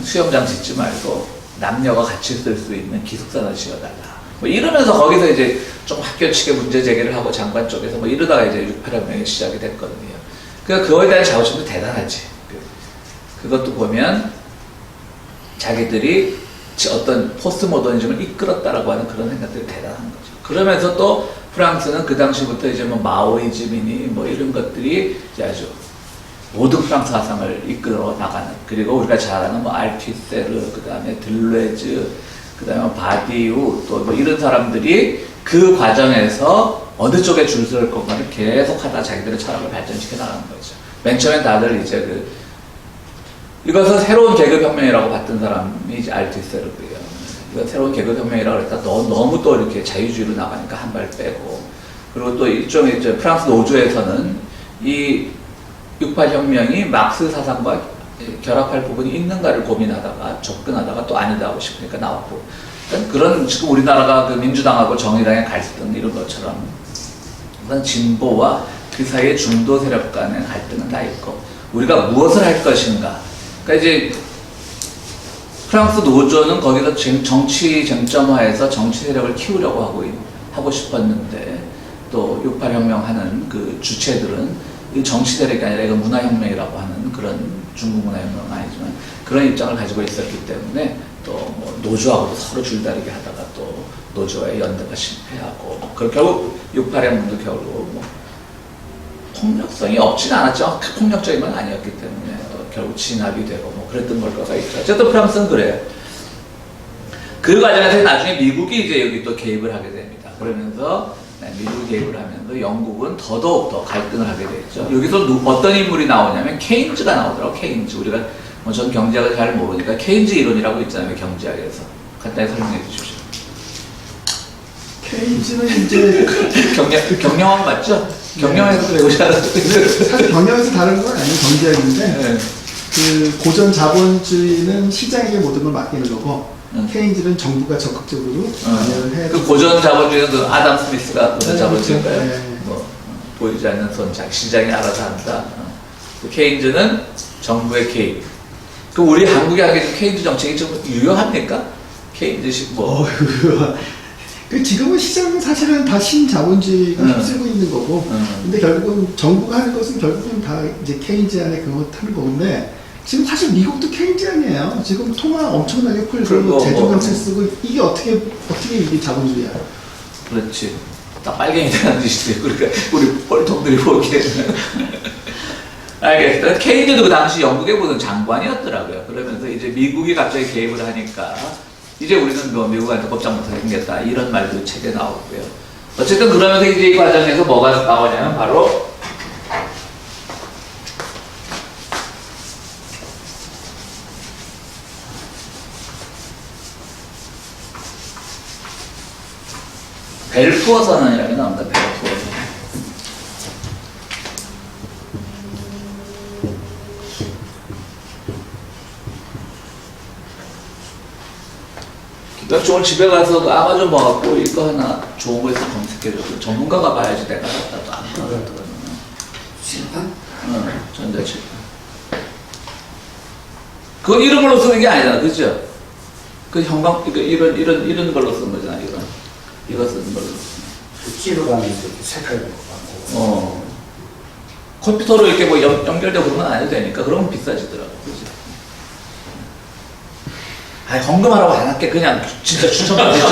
수영장 짓지 말고 남녀가 같이 쓸 수 있는 기숙사나 지어달라. 뭐 이러면서 거기서 이제 좀 학교 측에 문제 제기를 하고 장관 쪽에서 뭐 이러다가 이제 68혁명이 시작이 됐거든요. 그러니까 그거에 대한 자부심도 대단하지. 그것도 보면 자기들이 어떤 포스트 모더니즘을 이끌었다라고 하는 그런 생각들이 대단한 거죠. 그러면서 또 프랑스는 그 당시부터 이제 뭐 마오이즘이니 뭐 이런 것들이 이제 아주 모든 프랑스 사상을 이끌어 나가는, 그리고 우리가 잘 아는 뭐 알투세르, 그 다음에 들레즈, 그 다음에 바디우, 또 뭐 이런 사람들이 그 과정에서 어느 쪽에 줄 설 건가를 계속 하다 자기들의 철학을 발전시켜 나가는 거죠. 맨 처음엔 다들 이제 이것은 새로운 계급혁명이라고 봤던 사람이 이제 알투세르고요. 이거 새로운 계급혁명이라고 그랬다. 너무 또 이렇게 자유주의로 나가니까 한 발 빼고, 그리고 또 일종의 이제 프랑스 노조에서는 이 68혁명이 막스 사상과 결합할 부분이 있는가를 고민하다가 접근하다가 또 아니다 하고 싶으니까 나왔고, 그런 지금 우리나라가 그 민주당하고 정의당의 갈등 이런 것처럼 그런 진보와 그 사이의 중도 세력 간의 갈등은 다 있고, 우리가 무엇을 할 것인가. 그러니까 이제 프랑스 노조는 거기서 정치 쟁점화해서 정치 세력을 키우려고 하고 싶었는데, 또 68혁명 하는 그 주체들은 이 정치 세력이 아니라 이거 문화혁명이라고 하는 그런 중국 문화혁명은 아니지만 그런 입장을 가지고 있었기 때문에 또 뭐 노조하고도 서로 줄다리기 하다가 또 노조와의 연대가 실패하고, 결국 68혁명도 결국 뭐 폭력성이 없진 않았죠. 폭력적인 건 아니었기 때문에 또 결국 진압이 되고 뭐 그랬던 걸까가 있죠. 어쨌든 프랑스는 그래요. 그 과정에서 나중에 미국이 이제 여기 또 개입을 하게 됩니다. 그러면서 미국이 개입을 하면서 영국은 더더욱 더 갈등을 하게 되죠. 여기서 어떤 인물이 나오냐면 케인즈가 나오더라고. 케인즈. 우리가 뭐 전 경제학을 잘 모르니까 케인즈 이론이라고 있잖아요. 경제학에서 간단히 설명해 주십시오. 케인즈는 이제 경영학 맞죠? 경영에서 배우지 않았어요. 사실 경영에서 다른 건 아니에요. 경제학인데 네. 그 고전 자본주의는 시장에게 모든 걸 맡기는 거고 케인즈는 정부가 적극적으로 관여를 해야 그 고전 자본주의는 그 아담 스미스가 고전 네, 자본주의인가요? 그렇죠. 네. 뭐, 보이지 않는 손, 시장이 알아서 한다. 그 케인즈는 정부의 개입. 그 우리 한국에 하게 케인즈 정책이 좀 유효합니까? 케인즈식 뭐. 그 지금은 시장은 사실은 다 신자본주의가 휩쓸고 있는 거고 근데 결국은 정부가 하는 것은 결국은 다 이제 케인즈 안에 그거 하는 거인데 지금 사실 미국도 케인즈 아니에요. 지금 통화 엄청나게 풀고 재정정책 쓰고 이게 어떻게 이게 자본주의야. 그렇지. 다 빨갱이 되는 짓이지. 그러니까 우리 뻘통들이 보기에는. 알겠어. 케인즈도 그 당시 영국에 보던 장관이었더라고요. 그러면서 이제 미국이 갑자기 개입을 하니까 이제 우리는 뭐 미국한테 꼼짝 못하게 생겼다. 이런 말도 책에 나오고요. 어쨌든 그러면서 이제 이 과정에서 뭐가 나오냐면 바로 벨푸어 선언이라는 게 나옵니다. 벨푸어 선언. 기덕씨 오늘 집에 가서 그 아마존 봐갖고 이거 하나 좋은 거 있으면 검색해줘. 전문가가 봐야지 내가 갖다 또안 봐가지고. 실판? 전자칠판. 그건 이런 걸로 쓰는 게 아니잖아, 그죠? 그 형광, 이런 걸로 쓰는 거잖아, 이거 쓰는 걸로. 찌로 가면 이렇게 색깔 같고. 컴퓨터로 이렇게 뭐 연결되고 그런 건 안 해도 되니까, 그러면 비싸지더라고, 그죠? 아니, 헌금하라고 안 할게. 그냥 진짜 추천받겠죠.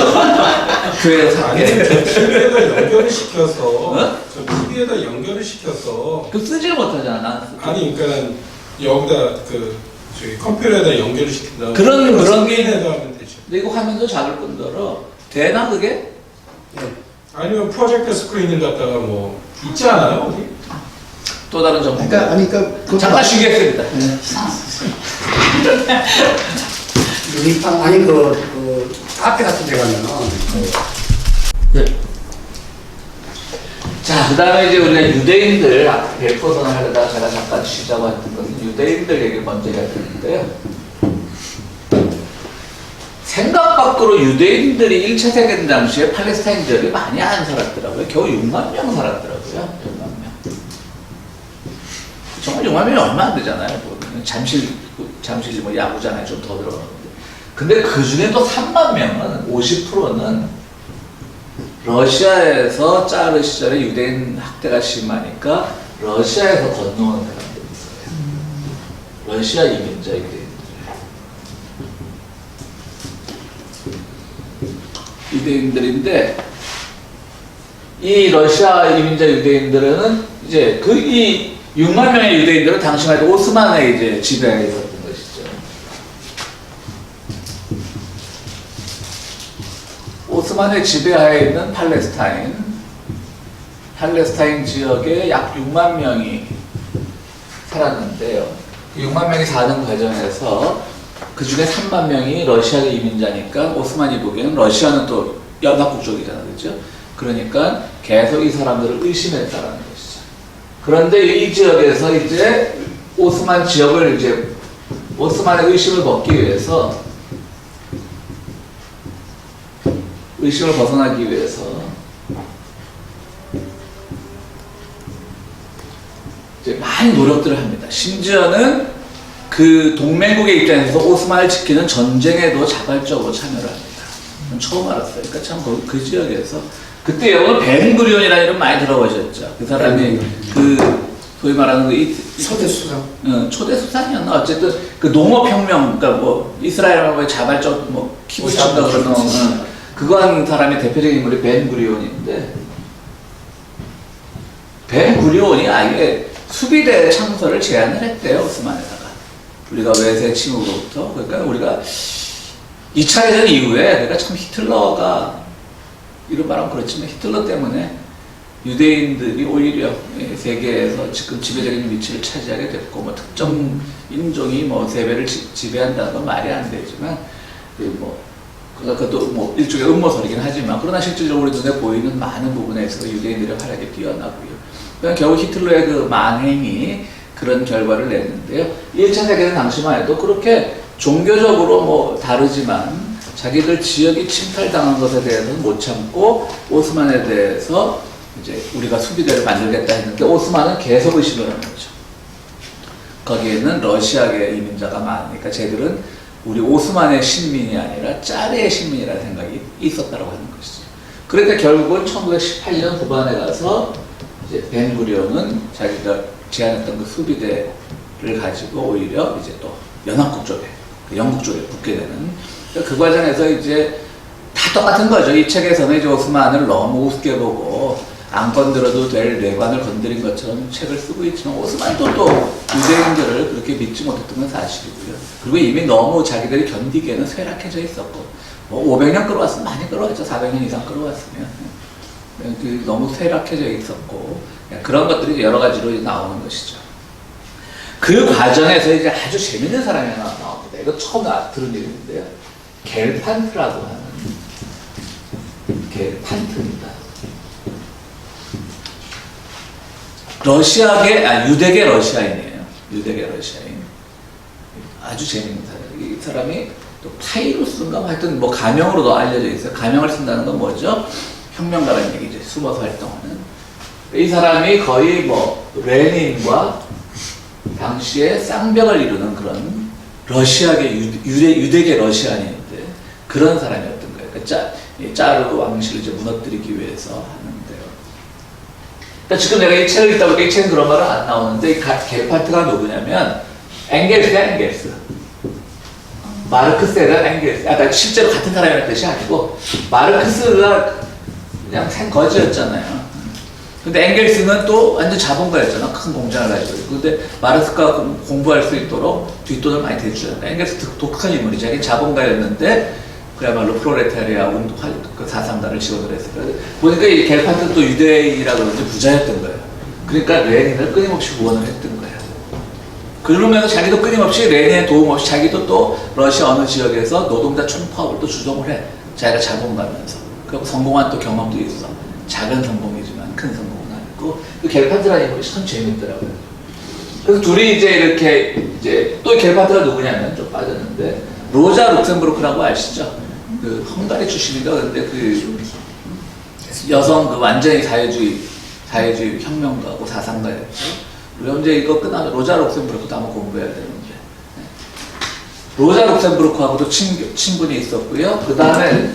교회에서 아니, 살게. TV에다 연결을 시켜서 어? TV에다 연결을 시켜서 그 쓰지를 못하잖아, 나는. 아니 그러니까 여기다 그 저기 컴퓨터에다 연결을 시킨다. 그런 게 스크린에다 하면 되죠. 근데 이거 화면도 작을 뿐더러 되나 그게? 아니면 프로젝터 스크린을 갖다가 뭐 있지 않아요? 어디? 또 다른 전문가. 그러니까 그것도 잠깐 쉬겠습니다. 유리판 아니 그 카페 같은 데 가면은 자, 그 다음에 이제 우리가 유대인들, 벨포선을 하려다가 제가 잠깐 쉬자고 했던 건 유대인들 얘기를 먼저 해야 되는데요. 생각 밖으로 유대인들이 1차 세계대전 당시에 팔레스타인 지역에 많이 안 살았더라고요. 겨우 6만 명 살았더라고요. 6만 명. 정말 6만 명이 얼마 안 되잖아요. 뭐 잠실 뭐 야구장에 좀 더 들어가는데. 근데 그 중에 또 3만 명은, 50%는 러시아에서 짜르 시절에 유대인 학대가 심하니까 러시아에서 건너온 사람들이 있어요. 러시아 이민자 유대인들인데 이 러시아 이민자 유대인들은 이제 이 6만 명의 유대인들은 당시만 해도 오스만의 이제 지배에 있었던 것이죠. 오스만의 지배하에 있는 팔레스타인 지역에 약 6만 명이 살았는데요. 6만 명이 사는 과정에서 그 중에 3만 명이 러시아의 이민자니까 오스만이 보기에는 러시아는 또 연합국 쪽이잖아요. 그죠? 그러니까 계속 이 사람들을 의심했다라는 것이죠. 그런데 이 지역에서 이제 오스만 지역을 이제 오스만의 의심을 먹기 위해서 의심을 벗어나기 위해서 이제 많이 노력들을 합니다. 심지어는 그 동맹국의 입장에서 오스만을 지키는 전쟁에도 자발적으로 참여를 합니다. 처음 알았어요. 그러니까 참 그 지역에서 그때 여러분 벤구리온이라는 이름 많이 들어보셨죠? 그 사람이 그 소위 말하는 그 초대 수상. 초대 수상이었나? 어쨌든 그 농업혁명, 그러니까 뭐 이스라엘하고의 자발적 뭐 키부츠인가 그런 그거 한 사람의 대표적인 인물이 벤구리온인데 벤구리온이 아예 수비대 창설을 제안을 했대요. 오스만에다가. 우리가 외세 침으로부터. 그러니까 우리가 2차 대전 이후에 그러니까 참 히틀러가 이런 말하면 그렇지만 히틀러 때문에 유대인들이 오히려 세계에서 지금 지배적인 위치를 차지하게 됐고 뭐 특정 인종이 뭐 세배를 지배한다는 건 말이 안 되지만 뭐 그것도 뭐 일종의 음모설이긴 하지만 그러나 실질적으로 우리 눈에 보이는 많은 부분에 있어서 유대인들의 활약이 뛰어나고요. 그러니까 결국 히틀러의 그 만행이 그런 결과를 냈는데요. 1차 세계대전 당시만 해도 그렇게 종교적으로 뭐 다르지만 자기들 지역이 침탈당한 것에 대해서는 못 참고 오스만에 대해서 이제 우리가 수비대를 만들겠다 했는데 오스만은 계속 의심을 하는 거죠. 거기에는 러시아계 이민자가 많으니까 쟤들은 우리 오스만의 식민이 아니라 짜르의 식민이라는 생각이 있었다고 하는 것이죠. 그러니까 결국은 1918년 후반에 가서 이제 벤구리온은 자기가 제안했던 그 수비대를 가지고 오히려 이제 또 연합국 쪽에, 영국 쪽에 붙게 되는 그 과정에서 이제 다 똑같은 거죠. 이 책에서는 이제 오스만을 너무 우습게 보고 안 건드려도 될 내관을 건드린 것처럼 책을 쓰고 있지만 오스만도 또 유대인들을 그렇게 믿지 못했던 건 사실이고요. 그리고 이미 너무 자기들이 견디기에는 쇠락해져 있었고 뭐 500년 끌어왔으면 많이 끌어왔죠. 400년 이상 끌어왔으면 너무 쇠락해져 있었고 그런 것들이 여러 가지로 이제 나오는 것이죠. 그 과정에서 이제 아주 재밌는 사람이 하나 나옵니다. 이거 처음 들은 이름인데요. 겔판트라고 하는 겔판트입니다. 유대계 러시아인이에요. 유대계 러시아인. 아주 재밌는 사람. 이 사람이 또 파이루스인가 뭐 하여튼 뭐 가명으로도 알려져 있어요. 가명을 쓴다는 건 뭐죠? 혁명가라는 얘기죠. 숨어서 활동하는. 이 사람이 거의 뭐 레닌과 당시에 쌍벽을 이루는 그런 러시아계 유대계 러시아인인데 그런 사람이었던 거예요. 그러니까 짜르 왕실을 이제 무너뜨리기 위해서 하는데요. 그러니까 지금 내가 이 책을 읽다 보니까 이 책은 그런 말은 안 나오는데 이 겔판트가 누구냐면 엥겔스야 엥겔스. 마르크스에 대한 엥겔스. 그러니까 실제로 같은 사람이라는 뜻이 아니고 마르크스가 그냥 생거지였잖아요. 근데 엥겔스는 또 완전 자본가였잖아. 큰 공장을 가지고. 근데 마르크스가 공부할 수 있도록 뒷돈을 많이 대주잖아. 엥겔스 독특한 인물이죠. 자기 자본가였는데 그야말로 프롤레타리아 운동 그 사상가를 지원을 했어요. 보니까 이 겔판트는 또 유대인이라 그런지 부자였던 거예요. 그러니까 레닌을 끊임없이 후원을 했던 거예요. 그러면서 자기도 끊임없이 레닌의 도움 없이 자기도 또 러시아 어느 지역에서 노동자 총파업을 또 주동을 해. 자기가 자본가면서. 그리고 성공한 또 경험도 있어. 작은 성공이지만 큰 성공은 아니고. 그 겔판트라는 인물이 참 재밌더라고요. 그래서 둘이 이제 이렇게 이제 또 겔판트가 누구냐면 좀 빠졌는데 로자 룩셈부르크라고 아시죠? 그 헝가리 출신인가 근데 그 여성 그 완전히 사회주의 혁명가고 사상가였죠. 우리 이제 이거 끝나면 로자 룩셈부르크도 한번 공부해야 되는데 로자 룩셈부르크하고도 친분이 있었고요. 그 다음에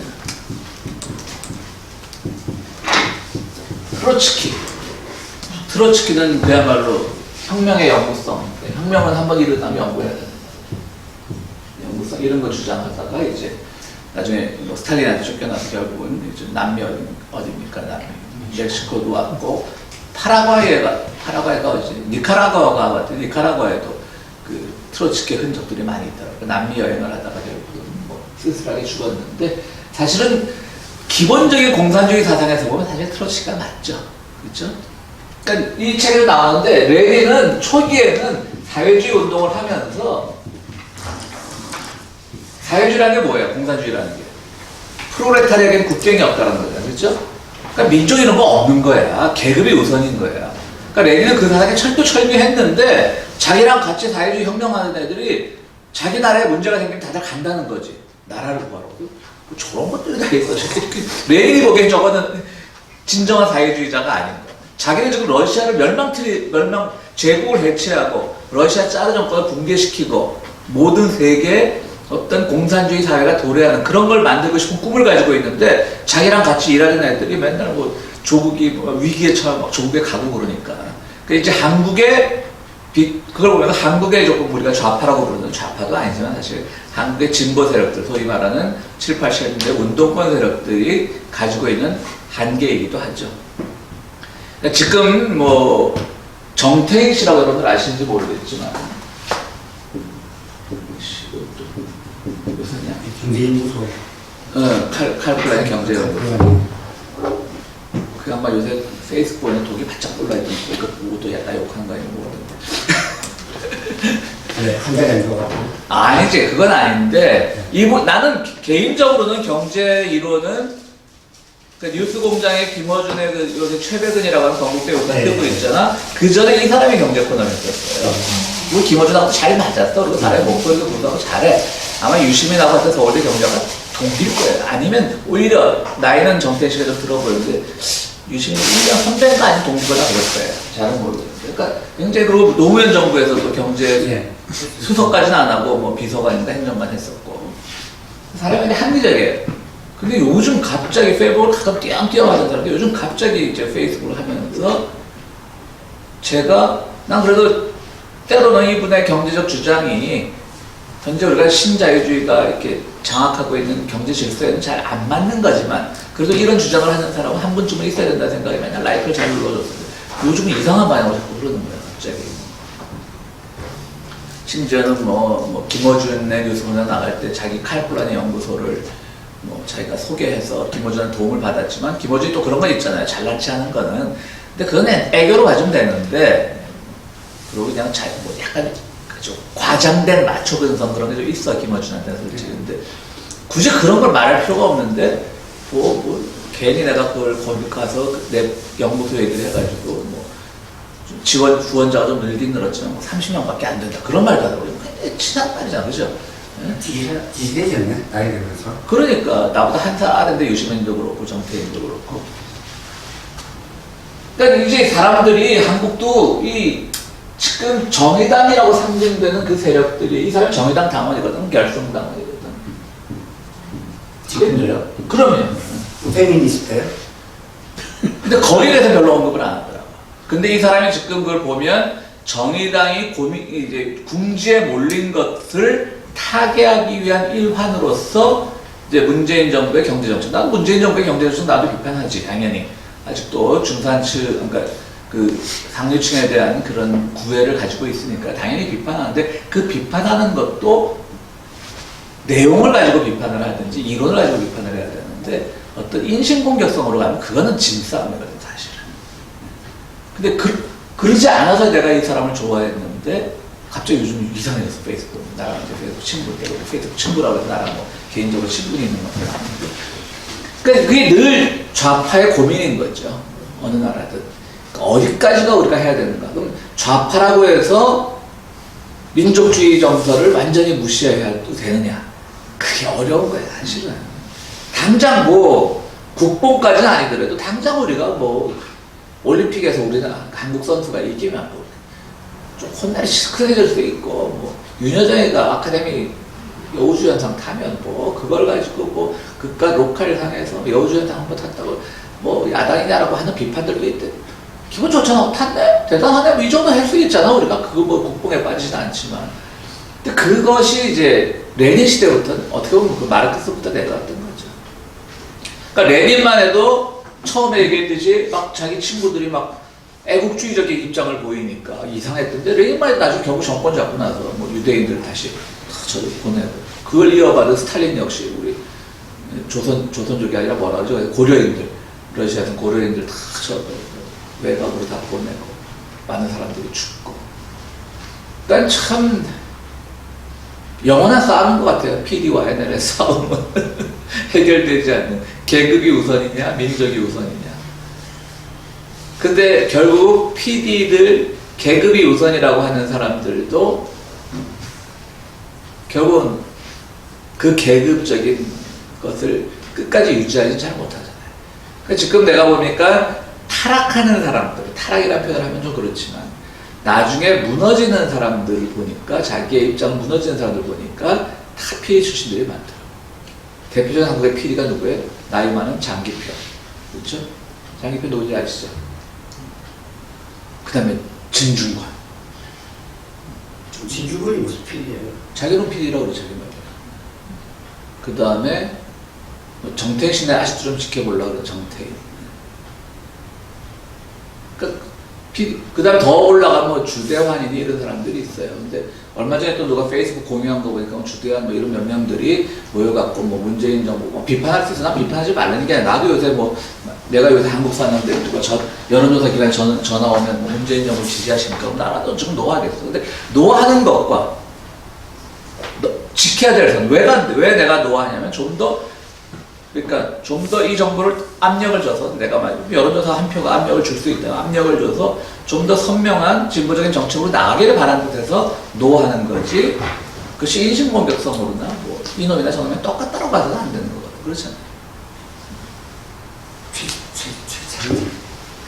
트로츠키는 그야말로 혁명의 영구성. 혁명은 한번 일어나면 연구해야 된다. 영구성 이런 거 주장하다가 이제 나중에 뭐 스탈린한테 쫓겨나서 결국은 이제 남미 어디입니까? 남미 멕시코도 왔고 파라과이가 어디 니카라과가 왔더니 니카라과에도 그 트로츠키 흔적들이 많이 있더라고요. 남미 여행을 하다가 결국은 뭐 쓸쓸하게 죽었는데 사실은 기본적인 공산주의 사상에서 보면 사실 트로츠키가 맞죠. 그렇죠? 그러니까 이 책에도 나오는데 레닌은 초기에는 사회주의 운동을 하면서 사회주의라는 게 뭐예요? 공산주의라는 게 프롤레타리아에겐 국경이 없다는 거예요. 그렇죠? 그러니까 민족 이런 거 없는 거야. 계급이 우선인 거야. 그러니까 레닌은 그 사상에 철두철미했는데 자기랑 같이 사회주의 혁명하는 애들이 자기 나라에 문제가 생기면 다들 간다는 거지. 나라를 구하러. 저런 것들이 다 있어. 레닌이 보기엔 저거는 진정한 사회주의자가 아닌 거야. 자기는 지금 러시아를 제국을 해체하고 러시아 짜르 정권을 붕괴시키고 모든 세계 어떤 공산주의 사회가 도래하는 그런 걸 만들고 싶은 꿈을 가지고 있는데 자기랑 같이 일하는 애들이 맨날 뭐 조국이 뭐 위기에 처하고 조국에 가고 그러니까. 이제 그걸 보면서 한국의 조금 우리가 좌파라고 부르는 좌파도 아니지만 사실 한국의 진보 세력들, 소위 말하는 7, 80년대 운동권 세력들이 가지고 있는 한계이기도 하죠. 그러니까 지금 뭐 정태인 씨라고 여러분들 아시는지 모르겠지만 무슨냐? 경제연구소. 칼플라인 경제연구소. 그 양반 요새 페이스북에 독이 바짝 올라있던 거 그것도 약간 욕하는 거 아니고 모르겠는데. 그래, 한 자리 안 들어가고. 아니지, 그건 아닌데 나는 개인적으로는 경제 이론은 그 뉴스공장의 김어준의 그 요새 최백은이라고 하는 건국대 요사 네. 뜨고 있잖아. 그 전에 이 사람이 경제 코너를 했었어요. 그 김어준하고 잘 맞았어. 그리고 사람의 목소리도 부르고 잘해. 아마 유시민하고 같은 서울대 경제가 동기일 거예요. 아니면 오히려 나이는 정태인 씨가 좀 들어 보이는데 유시민 1년 선배가 아닌 동기보다 그럴 거예요. 잘은 모르겠는데. 그러니까 굉장히 그리고 노무현 정부에서도 경제 예. 수석까지는 안 하고 뭐 비서관인가 행정관 했었고 사람이 근데 합리적이에요. 근데 요즘 갑자기 페이스북을 가끔 띄엄띄엄 하던데 요즘 갑자기 이제 페이스북을 하면서 난 그래도 때로는 이분의 경제적 주장이 현재 우리가 신자유주의가 이렇게 장악하고 있는 경제 질서에는 잘 안 맞는 거지만 그래도 이런 주장을 하는 사람은 한 분쯤은 있어야 된다는 생각이 맨날 라이크를 잘 눌러줬는데 요즘은 이상한 방향으로 자꾸 흐르는 거예요 갑자기. 심지어는 뭐 김어준의 뉴스공장 나갈 때 자기 칼플라니 연구소를 뭐 자기가 소개해서 김어준한테 도움을 받았지만 김어준이 또 그런 거 있잖아요. 잘났지 않은 거는. 근데 그건 애교로 가지면 되는데 그리고 그냥 뭐 약간 좀 과장된 마초 근성 그런 게 좀 있어 김어준한테는 솔직히. 근데 굳이 그런 걸 말할 필요가 없는데 뭐 괜히 내가 그걸 거기 가서 내 연구소 얘기를 해가지고 뭐 지원 후원자가 좀 늘긴 늘었지만 뭐 30명밖에 안 된다 그런 말도 하더라고요. 굉장히 친한 말이잖아, 그죠? 지지되졌네, 나이 들면서. 그러니까 나보다 한 살 아래인데 유시민도 그렇고 정태인도 그렇고. 그러니까 이제 사람들이 한국도 이 지금 정의당이라고 상징되는 그 세력들이 이 사람이 정의당 당원이거든, 결성 당원이거든. 지금도요? 그러면. 페미니스트예요? 근데 거리에서 별로 언급을 안 하더라고. 근데 이 사람이 지금 그걸 보면 정의당이 이제 궁지에 몰린 것을 타개하기 위한 일환으로서 이제 문재인 정부의 경제정책. 나도 문재인 정부의 경제정책 나도 비판하지, 당연히. 아직도 중산층, 그러니까 그 상류층에 대한 그런 구애를 가지고 있으니까 당연히 비판하는데 그 비판하는 것도 내용을 가지고 비판을 하든지 이론을 가지고 비판을 해야 되는데 어떤 인신공격성으로 가면 그거는 짐싸움이거든, 사실은. 근데 그러지 않아서 내가 이 사람을 좋아했는데 갑자기 요즘 이상해졌어, 페이스북. 나랑 이제 페이스북 친구, 페이스북 친구라고 해서 나랑 뭐 개인적으로 친분이 있는 것들 아닌데. 그러니까 그게 늘 좌파의 고민인 거죠. 어느 나라든. 그러니까 어디까지가 우리가 해야 되는가. 그럼 좌파라고 해서 민족주의 정서를 완전히 무시해야 되느냐. 그게 어려운 거예요, 사실은. 당장 뭐 국뽕까지는 아니더라도 당장 우리가 뭐 올림픽에서 우리나라 한국 선수가 이기면 뭐 좀 혼날이 시큰해질 수 있고, 뭐, 윤여정이가 아카데미 여우주연상 타면 뭐, 그걸 가지고 뭐, 그깟 로컬상에서 여우주연상 한번 탔다고, 뭐, 야당이냐라고 하는 비판들도 있대. 기분 좋잖아. 탔네? 대단하네? 뭐, 이 정도 할 수 있잖아. 우리가 그거 뭐, 국뽕에 빠지진 않지만. 근데 그것이 이제, 레닌 시대부터는 어떻게 보면 그 마르크스부터 내려왔던 거죠. 그러니까 레닌만 해도 처음에 얘기했듯이 막 자기 친구들이 막 애국주의적인 입장을 보이니까 이상했던데 레닌만 나중에 결국 정권 잡고 나서 뭐 유대인들 다시 저기 보내고 그걸 이어받은 스탈린 역시 우리 조선족이 아니라 뭐라 그러죠? 고려인들, 러시아에서 고려인들 다 외곽으로 다 보내고 많은 사람들이 죽고. 그러니까 참 영원한 싸움인 것 같아요. PD와 NL의 싸움은 해결되지 않는 계급이 우선이냐 민족이 우선이냐. 근데 결국 PD들 계급이 우선이라고 하는 사람들도 결국은 그 계급적인 것을 끝까지 유지하지 잘 못하잖아요. 그러니까 지금 내가 보니까 타락하는 사람들, 타락이라는 표현을 하면 좀 그렇지만 나중에 무너지는 사람들을 보니까 자기의 입장 무너지는 사람들 보니까 다 PD 출신들이 많더라고요. 대표적인 한국의 PD가 누구예요? 나이 많은 장기표. 그렇죠? 장기표 누구인지 아시죠? 그 다음에 진중권. 진중권이 무슨 PD예요? 자기는 PD라고 그러죠. 그 다음에 정태인 씨는 아직도 좀 지켜보려고 그래, 정태인. 그 다음에 더 올라가면 뭐 주대환이니 이런 사람들이 있어요. 근데 얼마 전에 또 누가 페이스북 공유한 거 보니까 뭐 주대환 뭐 이런 몇 명들이 모여갖고 뭐 문재인 정부 뭐 비판할 수 있어. 난 비판하지 말라는 게 아니라 나도 요새 뭐 내가 요새 한국 사는데 누가 여론조사 기관에 전화 오면 뭐 문재인 정부 지지하십니까? 그럼 나라도 좀 노하겠어. 근데 노하는 것과 지켜야 될 선. 왜 내가 노하냐면 그러니까 좀 더 이 정부를 압력을 줘서 내가 여론조사 한 표가 압력을 줄 수 있다. 압력을 줘서 좀 더 선명한 진보적인 정책으로 나가기를 바라는 곳에서 노하는 거지. 그것이 인신공격성으로나 뭐 이놈이나 저놈이 똑같다고 봐서는 안 되는 거거든. 그렇잖아요.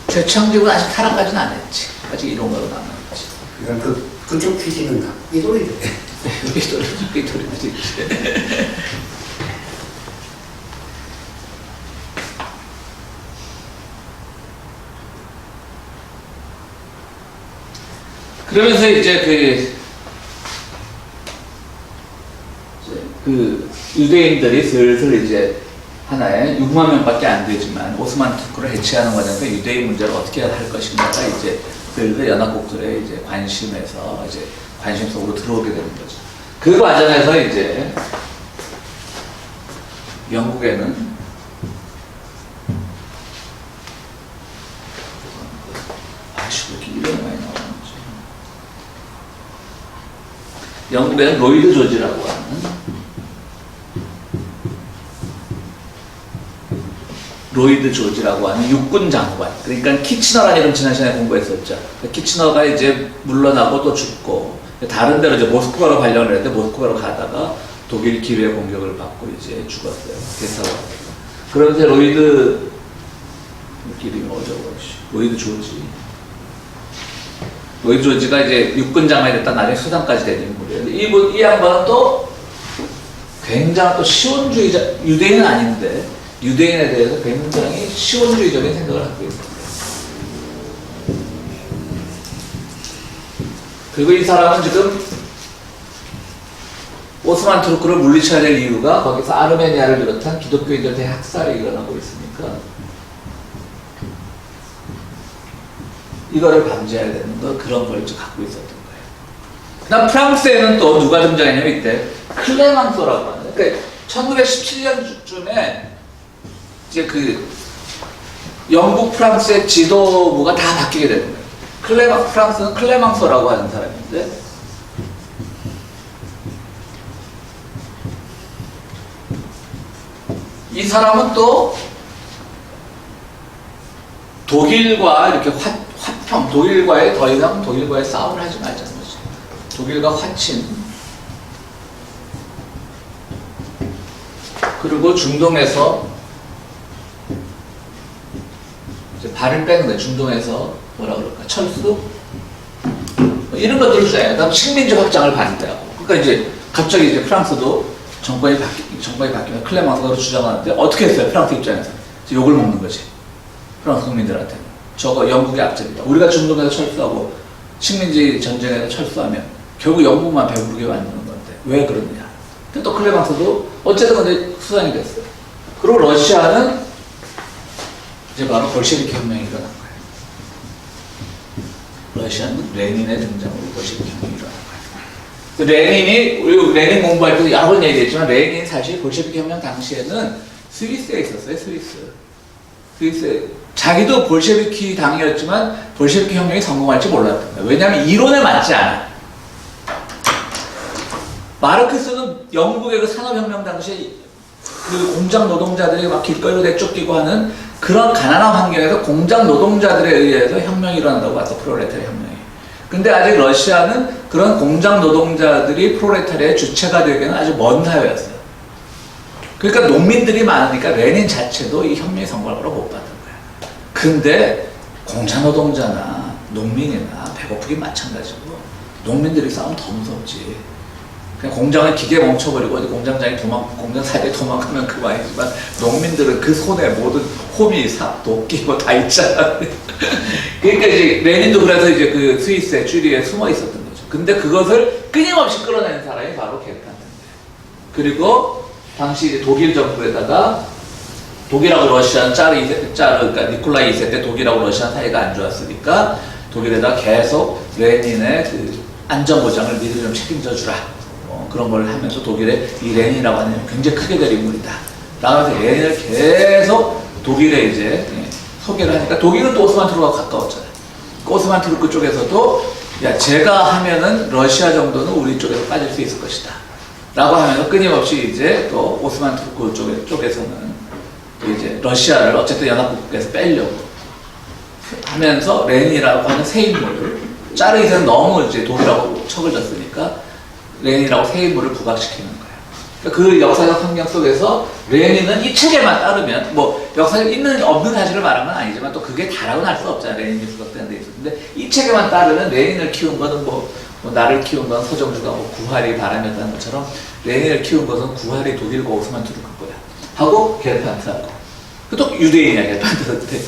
최창집은 아직 타락까지는 안 했지. 아직 이론가로 남아있지. 그러니까 그쪽 취지는 다 이도리죠. 삐뚤이들이 있지. 그러면서 이제 그 유대인들이 슬슬 이제 하나에 6만 명밖에 안 되지만 오스만 투르크를 해체하는 과정에서 유대인 문제를 어떻게 할 것인가가 이제 슬슬 연합국들의 이제 관심 속으로 들어오게 되는 거죠. 그 과정에서 이제 영국에는 왜 이렇게 이름이 많이 나오는지. 영국에는 로이드 조지라고 하는 육군 장관. 그러니까 키치너라는 이름 지난 시간에 공부했었죠. 키치너가 이제 물러나고 또 죽고 다른 데로 이제 모스크바로 가려고 했는데 모스크바로 가다가 독일 기뢰 공격을 받고 이제 죽었어요. 게스타워. 그러면서 로이드 이름이 로이드 조지가 이제 육군 장관이 됐다 나중에 수상까지 된 인물이에요. 이 양반은 또 굉장히 또 시원주의자, 유대인은 아닌데 유대인에 대해서 굉장히 시원주의적인 생각을 갖고 있습니다. 그리고 이 사람은 지금 오스만 투르크를 물리쳐야 될 이유가 거기서 아르메니아를 비롯한 기독교인들 대학살이 일어나고 있으니까 이거를 방지해야 되는 거, 그런 걸 갖고 있었던 거예요. 그다음 프랑스에는 또 누가 등장했냐면 이때 클레망소라고 하는, 그러니까 1917년쯤에 이제 그 영국 프랑스의 지도부가 다 바뀌게 되는 거예요. 프랑스는 클레망소라고 하는 사람인데 이 사람은 또 독일과 이렇게 화평, 더 이상 독일과의 싸움을 하지 말자는 거죠. 독일과 화친, 그리고 중동에서 이제 발을 빼는 거예요. 중동에서 뭐라 그럴까, 철수? 뭐 이런 것들을 써요. 그다음 식민지 확장을 반대하고. 그러니까 이제 갑자기 이제 프랑스도 정권이 바뀌면 클레망소로 주장하는데 어떻게 했어요? 프랑스 입장에서 욕을 먹는 거지. 프랑스 국민들한테. 저거 영국의 악재입니다. 우리가 중동에서 철수하고 식민지 전쟁에서 철수하면 결국 영국만 배부르게 만드는 건데 왜 그러느냐. 근데 또 클레망소도 어쨌든 근데 수상이 됐어요. 그리고 러시아는 이제 바로 볼셰비키 혁명이 일어난 거예요. 러시아는 레닌의 등장으로 볼셰비키 혁명이 일어난 거예요. 우리 레닌 공부할 때도 여러 번 얘기했지만 레닌 사실 볼셰비키 혁명 당시에는 스위스에 있었어요. 스위스에. 자기도 볼셰비키 당이었지만 볼셰비키 혁명이 성공할지 몰랐던 거예요. 왜냐하면 이론에 맞지 않아. 마르크스는 영국의 그 산업혁명 당시에 그 공장 노동자들이 막 길거리로 내쫓기고 하는 그런 가난한 환경에서 공장 노동자들에 의해서 혁명이 일어난다고 봤어. 프롤레타리아 혁명이. 근데 아직 러시아는 그런 공장 노동자들이 프롤레타리아의 주체가 되기에는 아주 먼 사회였어요. 그러니까 농민들이 많으니까 레닌 자체도 이 혁명의 성공을 못 받은 거야. 근데 공장 노동자나 농민이나 배고프긴 마찬가지고 농민들이 싸우면 더 무섭지. 그냥 공장을 기계 멈춰버리고 어디 공장 사이에 도망가면 그만이지만 농민들은 그 손에 모든 호미, 삽, 도끼 뭐 다 있잖아. 그러니까 이제 레닌도 그래서 이제 그 스위스의 쭈리에 숨어 있었던 거죠. 근데 그것을 끊임없이 끌어내는 사람이 바로 게르칸텐데. 그리고 당시 이제 독일 정부에다가 독일하고 러시아는 그러니까 니콜라이 2세 때 독일하고 러시아 사이가 안 좋았으니까 독일에다 계속 레닌의 그 안전보장을 니들 좀 책임져 주라. 그런 걸 하면서 독일의 이 레닌이라고 하는 굉장히 크게 될 인물이다. 라면서 레닌을 계속 독일에 이제 소개를 하니까 독일은 또 오스만 투르크가 가까웠잖아요. 오스만 투르크 쪽에서도 야 제가 하면은 러시아 정도는 우리 쪽에서 빠질 수 있을 것이다. 라고 하면서 끊임없이 이제 또 오스만 투르크 쪽에서는 이제 러시아를 어쨌든 연합국에서 빼려고 하면서 레닌이라고 하는 새 인물을 짜르이스는 너무 이제 독일하고 척을 졌으니까 레닌이라고 새 인물을 부각시키는 거예요. 그러니까 그 역사적 환경 속에서 레닌은 이 체계만 따르면 뭐 역사적 있는 없는 사실을 말한 건 아니지만 또 그게 다라고는 할 수가 없잖아요. 레닌이 수석된 데 있었는데 이 체계만 따르면 레닌을 키운 거는 뭐 나를 키운 건 서정주가 뭐 구할이 바람이었다는 것처럼 레닌을 키운 것은 구할이 독일과 오스만 투르크 거야 하고 게르판트하고 또 유대인이야 게르판트한테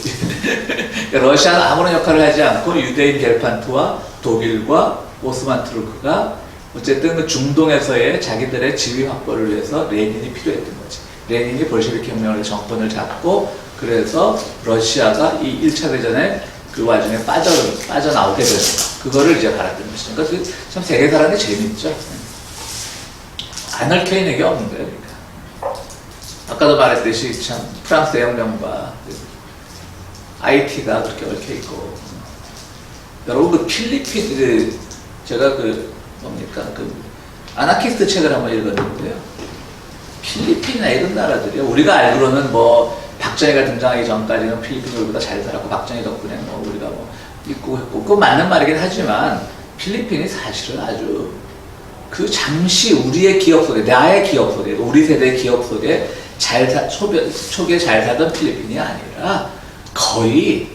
그러니까 러시아는 아무런 역할을 하지 않고 유대인 게르판트와 독일과 오스만 투르크가 어쨌든 그 중동에서의 자기들의 지위 확보를 위해서 레닌이 필요했던 거지. 레닌이 볼셰비키 혁명을 정권을 잡고 그래서 러시아가 이 1차 대전에 그 와중에 빠져나오게 되는 거. 그거를 이제 바랐던 것이죠. 그러니까 참 세계사라는 게 재밌죠. 안 얽혀있는 게 없는 거예요. 그러니까. 아까도 말했듯이 참 프랑스 대혁명과 IT가 그렇게 얽혀있고 여러분 그 필리핀 제가 뭡니까 아나키스트 책을 한번 읽었는데요. 필리핀이나 이런 나라들이요. 우리가 알기로는 뭐 박정희가 등장하기 전까지는 필리핀이 우리보다 잘 살았고 박정희 덕분에 뭐 우리가 뭐 있고 했고 그건 맞는 말이긴 하지만 필리핀이 사실은 아주 그 잠시 우리의 기억 속에 나의 기억 속에 우리 세대의 기억 속에 초기에 잘 살던 필리핀이 아니라 거의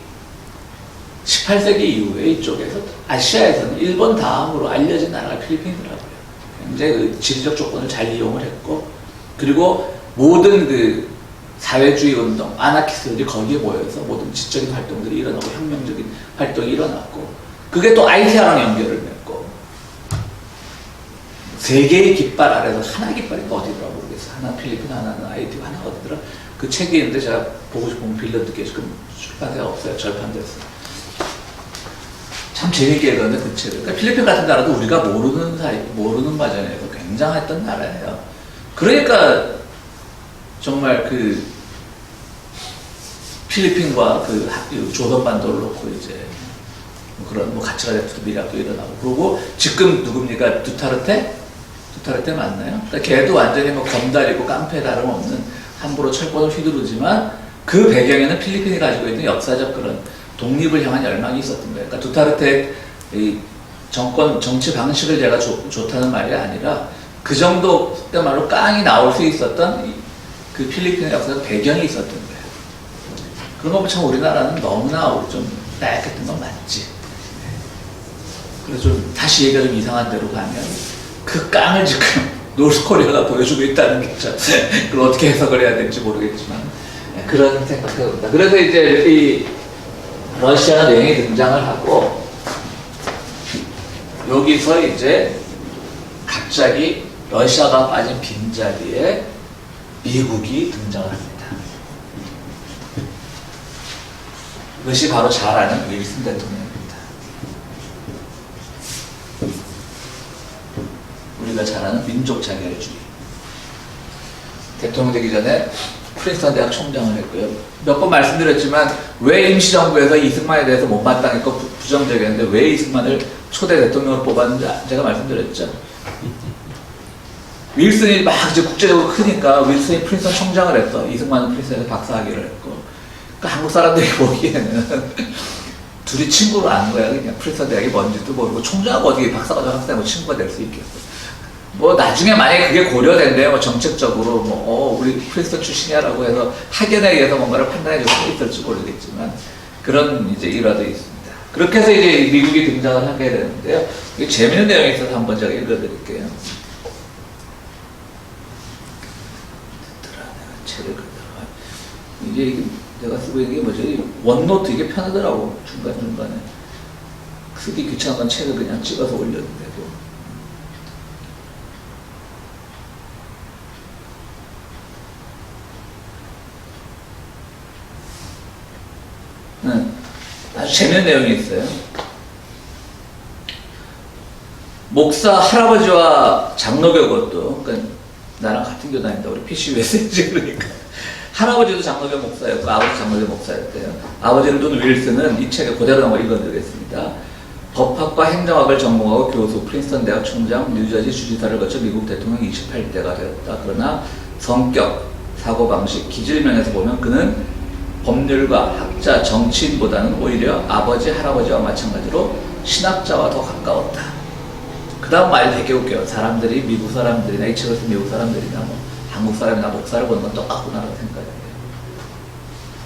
18세기 이후에 이쪽에서 아시아에서는 일본 다음으로 알려진 나라가 필리핀이더라고요. 굉장히 그 지리적 조건을 잘 이용을 했고 그리고 모든 그 사회주의 운동, 아나키스트들이 거기에 모여서 모든 지적인 활동들이 일어나고 혁명적인 활동이 일어났고 그게 또 IT랑 연결을 맺고 세 개의 깃발 아래서 하나 깃발이 어디더라 모르겠어. 하나 필리핀, 하나는 IT고 하나 어디더라. 그 책이 있는데 제가 보고 싶으면 빌려드릴게요. 지금 출판사가 없어요. 절판됐어요. 참 재밌게 읽었는데 그 책을. 그러니까 필리핀 같은 나라도 우리가 모르는 과정에서 굉장했던 나라예요. 그러니까 정말 그 필리핀과 그 조선반도를 놓고 이제 그런 뭐 가치가 대투도 미락도 일어나고 그러고 지금 누굽니까 두타르테 맞나요? 그러니까 걔도 완전히 뭐 검달이고 깡패 다름없는 함부로 철권을 휘두르지만 그 배경에는 필리핀이 가지고 있는 역사적 그런 독립을 향한 열망이 있었던 거예요. 그러니까 두타르테 이 정치 방식을 제가 좋다는 말이 아니라 그 정도 때말로 깡이 나올 수 있었던 그 필리핀의 역사적 배경이 있었던 거예요. 그런 거 보면 참 우리나라는 너무나 좀 나약했던 건 맞지. 그래서 좀 다시 얘기가 좀 이상한 데로 가면 그 깡을 지금 노스코리아가 보여주고 있다는 게 참 그걸 어떻게 해석을 해야 될지 모르겠지만 그런 생각이 듭니다. 그래서 이제 이 러시아 여행이 등장을 하고 여기서 이제 갑자기 러시아가 빠진 빈자리에 미국이 등장을 합니다. 이것이 바로 잘 아는 윌슨 대통령입니다. 우리가 잘 아는 민족 자결주의. 대통령 되기 전에 프린스턴 대학 총장을 했고요. 몇 번 말씀드렸지만 왜 임시정부에서 이승만에 대해서 못마땅했고 부정적이었는데 왜 이승만을 초대 대통령으로 뽑았는지 제가 말씀드렸죠. 윌슨이 막 이제 국제적으로 크니까 윌슨이 프린스턴 총장을 했어. 이승만은 프린스턴에서 박사학위를 했고. 그러니까 한국 사람들이 보기에는 둘이 친구로 아는 거야. 그냥 프린스턴 대학이 뭔지도 모르고 총장하고 어떻게 박사과정 학생하고 친구가 될 수 있겠어. 뭐 나중에 만약에 그게 고려된대 뭐 정책적으로 우리 프린스턴 출신이야라고 해서 학연에 의해서 뭔가를 판단해 줄 수 있을지 모르겠지만 그런 이제 일화도 있습니다. 그렇게 해서 이제 미국이 등장을 하게 되는데요. 이게 재밌는 내용이 있어서 한번 제가 읽어드릴게요. 책을 이게 내가 쓰고 있는 게 뭐지? 원노트 이게 편하더라고. 중간중간에 쓰기 귀찮은 건 책을 그냥 찍어서 올렸는데도 아주 재밌는 내용이 있어요. 목사 할아버지와 장로교 것도 그러니까 나랑 같은 교회 다닌다. 우리 PCUS지 그러니까 할아버지도 장로교 목사였고 아버지 장로교 목사였대요. 아버지를 둔 윌슨은 이 책을 그대로 한번 읽어드리겠습니다. 법학과 행정학을 전공하고 교수, 프린스턴 대학 총장, 뉴저지 주지사를 거쳐 미국 대통령 28대가 되었다. 그러나 성격, 사고방식, 기질면에서 보면 그는 법률가, 학자, 정치인보다는 오히려 아버지, 할아버지와 마찬가지로 신학자와 더 가까웠다. 그 다음 말이 되게 웃겨요. 사람들이, 미국 사람들이나 이 책을 쓴 미국 사람들이나 뭐 한국 사람이나 목사를 보는 건 똑같구나라고 생각해요.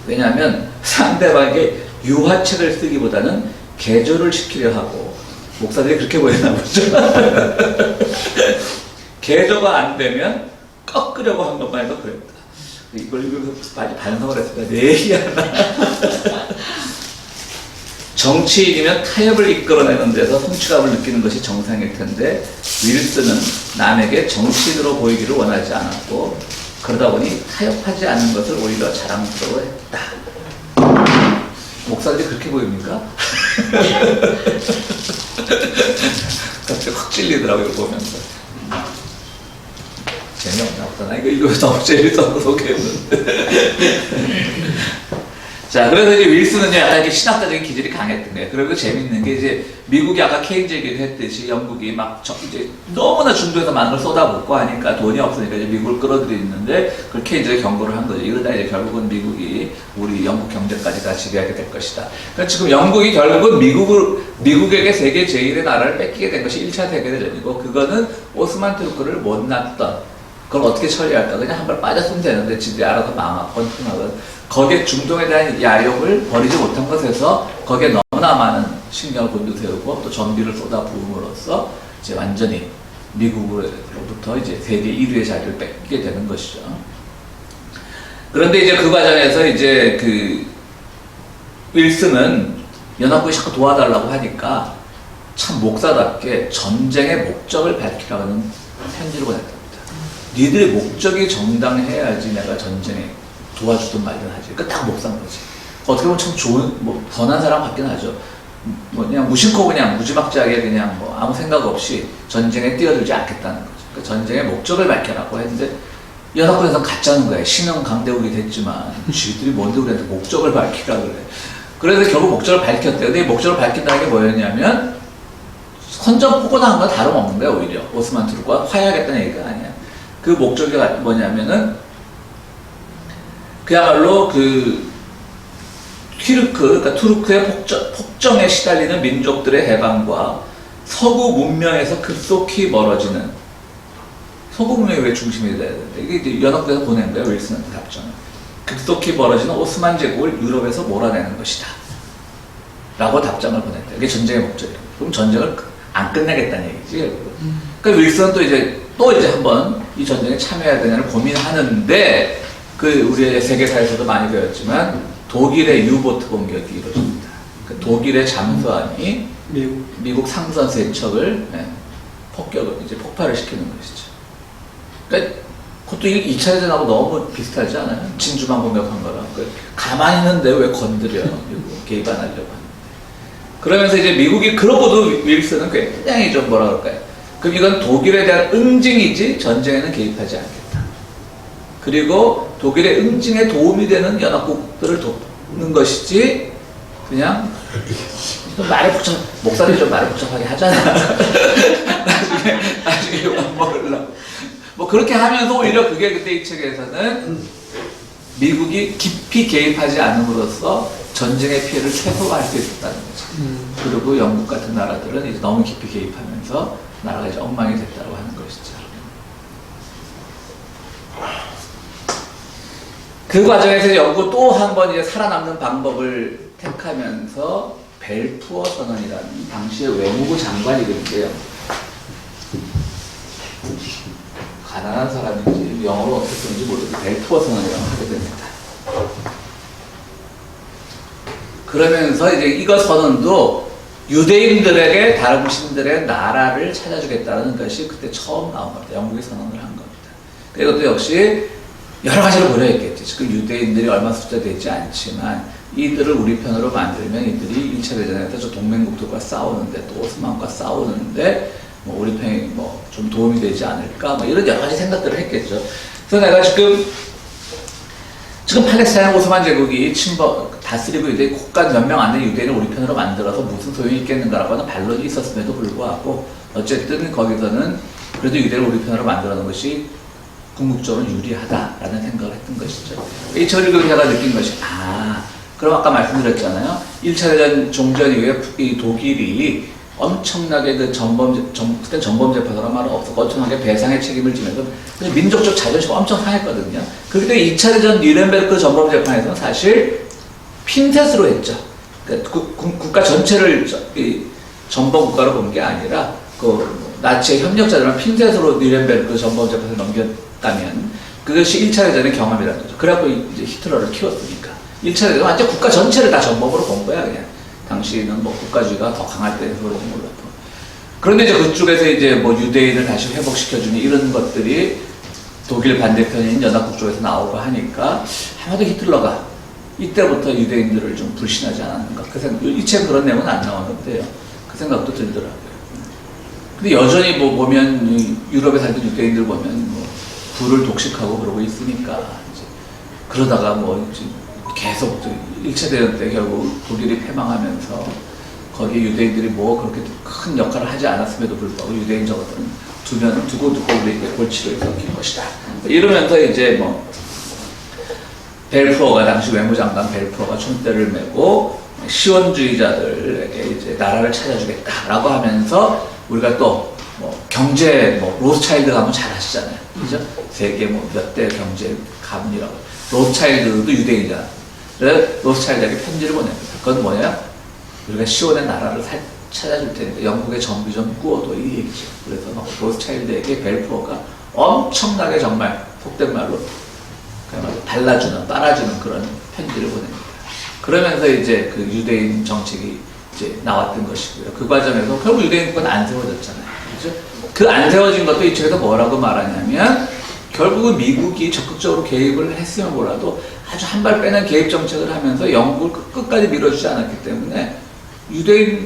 왜냐하면 상대방에게 유화책을 쓰기보다는 개조를 시키려 하고, 목사들이 그렇게 보이나 보죠. 개조가 안 되면 꺾으려고 한 것만 해도 그랬다. 이걸 읽으면서 많이 반성을 했습니다. 내 얘기하나. 정치인이면 타협을 이끌어내는 데서 성취감을 느끼는 것이 정상일 텐데, 윌슨은 남에게 정치인으로 보이기를 원하지 않았고, 그러다 보니 타협하지 않는 것을 오히려 자랑스러워했다. 목사들이 그렇게 보입니까? 갑자기 확 찔리더라고요, 보면서. 재미없나 보다. 나 이거 읽으면서 너무 재밌어서 소개했는데. 자, 그래서 이제 윌슨은요, 약간 이렇게 신학자적인 기질이 강했던 거예요. 그리고 재밌는 게 이제 미국이 아까 케인즈 얘기를 했듯이 영국이 막 이제 너무나 중도에서 많은 걸 쏟아붓고 하니까 돈이 없으니까 이제 미국을 끌어들이는데 그걸 케인즈가 경고를 한 거죠. 이러다 이제 결국은 미국이 우리 영국 경제까지 다 지배하게 될 것이다. 그러니까 지금 영국이 결국은 미국에게 세계 제1의 나라를 뺏기게 된 것이 1차 세계대전이고, 그거는 오스만 투르크를 못 놨던, 그걸 어떻게 처리할까? 그냥 한 발 빠졌으면 되는데 지들이 알아서 망하건 흥하건, 거기에 중동에 대한 야욕을 버리지 못한 것에서 거기에 너무나 많은 신경을 곤두세우고 또 전비를 쏟아부음으로써 이제 완전히 미국으로부터 이제 세계 1위의 자리를 뺏게 되는 것이죠. 그런데 이제 그 과정에서 이제 그 윌슨은 연합국이 자꾸 도와달라고 하니까 참 목사답게 전쟁의 목적을 밝히라는 편지를 보냈답니다. 니들의 목적이 정당해야지 내가 전쟁에 도와주든 말든 하지. 그러니까 딱 목사인 거지. 어떻게 보면 참 좋은, 뭐, 선한 사람 같긴 하죠. 뭐, 그냥 무심코 그냥 무지막지하게 그냥 뭐, 아무 생각 없이 전쟁에 뛰어들지 않겠다는 거죠. 그러니까 전쟁의 목적을 밝혀라고 했는데, 연합국에서 가짜는 거예요. 신흥 강대국이 됐지만, 쥐들이 뭔데 우리한테 목적을 밝히라 그래. 그래서 결국 목적을 밝혔대요. 근데 이 목적을 밝힌다는 게 뭐였냐면, 선전포고당한 건 다름없는 거야, 오히려. 오스만 투르크와 화해하겠다는 얘기가 아니야. 그 목적이 뭐냐면은, 그야말로 그 그러니까 투르크의 폭정에 시달리는 민족들의 해방과 서구 문명에서 급속히 멀어지는, 서구 문명이 왜 중심이 돼야 되는데, 이게 이제 연합국에서 보낸 거예요, 윌슨한테 답장을. 급속히 멀어지는 오스만 제국을 유럽에서 몰아내는 것이다 라고 답장을 보냈다. 이게 전쟁의 목적이에요. 그럼 전쟁을 안 끝내겠다는 얘기지. 그러니까 윌슨은 또 이제 한번 이 전쟁에 참여해야 되냐를 고민하는데, 우리의 세계사에서도 많이 배웠지만, 독일의 유보트 공격이 이루어집니다. 독일의 잠수함이 미국 상선 세척을 이제 폭발을 시키는 것이죠. 그러니까 그것도 2차 대전하고 너무 비슷하지 않아요? 진주만 공격한 거랑. 가만히 있는데 왜 건드려? 미국 개입 안 하려고 하는데. 그러면서 이제 미국이, 그러고도 윌슨은 굉장히 좀 뭐라 그럴까요? 그럼 이건 독일에 대한 응징이지 전쟁에는 개입하지 않겠다. 그리고 독일의 응징에 도움이 되는 연합국들을 돕는 것이지, 그냥 목사들이 좀 말을 복잡하게 하잖아. 나중에 욕 먹으려고. 뭐 그렇게 하면서 오히려 그게 그때 이 책에서는 미국이 깊이 개입하지 않음으로써 전쟁의 피해를 최소화할 수 있었다는 거죠. 그리고 영국 같은 나라들은 이제 너무 깊이 개입하면서 나라가 이제 엉망이 됐다고 하는 것이죠. 그 과정에서 영국 또 한 번 이제 살아남는 방법을 택하면서 벨푸어 선언이라는 당시의 외무부 장관이거든요. 가난한 사람인지 영어로 어떻게 쓰는지 모르겠는데 벨푸어 선언이라고 하게 됩니다. 그러면서 이제 이거 선언도 유대인들에게 다른 신들의 나라를 찾아주겠다는 것이 그때 처음 나온 겁니다. 영국이 선언을 한 겁니다. 이것도 역시 여러 가지로 고려했겠죠. 지금 유대인들이 얼마 숫자 되지 않지만 이들을 우리 편으로 만들면 이들이 1차 대전에서 저 동맹국들과 싸우는데 또 오스만과 싸우는데 뭐 우리 편이 뭐 좀 도움이 되지 않을까 뭐 이런 여러 가지 생각들을 했겠죠. 그래서 내가 지금 팔레스타인 오스만 제국이 다스리고 이제 국가 몇 명 안 되는 유대인을 우리 편으로 만들어서 무슨 소용이 있겠는가라고 하는 반론이 있었음에도 불구하고 어쨌든 거기서는 그래도 유대인을 우리 편으로 만들어놓은 것이 궁극적으로 유리하다라는 생각을 했던 것이죠. 이 철교사가 느낀 것이 그럼 아까 말씀드렸잖아요. 1차 대전 종전 이후에 이 독일이 엄청나게 그때 전범재판이라는 말은 없었고 엄청나게 배상의 책임을 지면서 민족적 자존심 엄청 상했거든요. 그렇기 때문에 2차 대전 뉘렌베르크 전범재판에서는 사실 핀셋으로 했죠. 그러니까 국가 전체를 전범 국가로 본 게 아니라 나치의 협력자들은 핀셋으로 뉘렌베르크 전범재판을 넘겼다면 그것이 1차 대전의 경험이라는 거죠. 그래갖고 이제 히틀러를 키웠으니까 1차 대전 완전 국가 전체를 다 전범으로 본 거야 그냥. 당시는 뭐 국가주의가 더 강할 때는 그런지 몰랐고. 그런데 이제 그쪽에서 이제 뭐 유대인을 다시 회복시켜주니 이런 것들이 독일 반대편인 연합국 쪽에서 나오고 하니까 아마도 히틀러가 이때부터 유대인들을 좀 불신하지 않았는가. 그 생각, 이 책 그런 내용은 안 나오는데요. 그 생각도 들더라고요. 근데 여전히 뭐 보면 유럽에 살던 유대인들 보면 뭐 불을 독식하고 그러고 있으니까 이제 그러다가 뭐 이제 계속 1차 대전 때 결국 독일이 패망하면서 거기 유대인들이 뭐 그렇게 큰 역할을 하지 않았음에도 불구하고 유대인 저것들은 두고 우리에게 골치로 일으킨 것이다. 이러면서 이제 뭐 벨푸어가 당시 외무장관 벨푸어가 총대를 메고 시원주의자들에게 이제 나라를 찾아주겠다라고 하면서 우리가 또 뭐 경제 뭐 로스차일드 가면 잘 아시잖아요. 그죠? 세계 뭐 몇 대 경제 가문이라고. 로스차일드도 유대인이잖아. 그래서 로스차일드에게 편지를 보냅니다. 그건 뭐냐? 우리가 시원의 나라를 찾아줄 테니까 영국의 정비 좀 꾸어도 이 얘기죠. 그래서 막 로스차일드에게 벨푸어가 엄청나게 정말 속된 말로 그냥 빨아주는 그런 편지를 보냅니다. 그러면서 이제 그 유대인 정책이 이제 나왔던 것이고요. 그 과정에서 결국 유대인 국가는 안 세워졌잖아요. 그죠? 그 안 세워진 것도 이쪽에서 뭐라고 말하냐면 결국은 미국이 적극적으로 개입을 했으면 몰라도 아주 한 발 빼는 개입 정책을 하면서 영국을 끝까지 밀어주지 않았기 때문에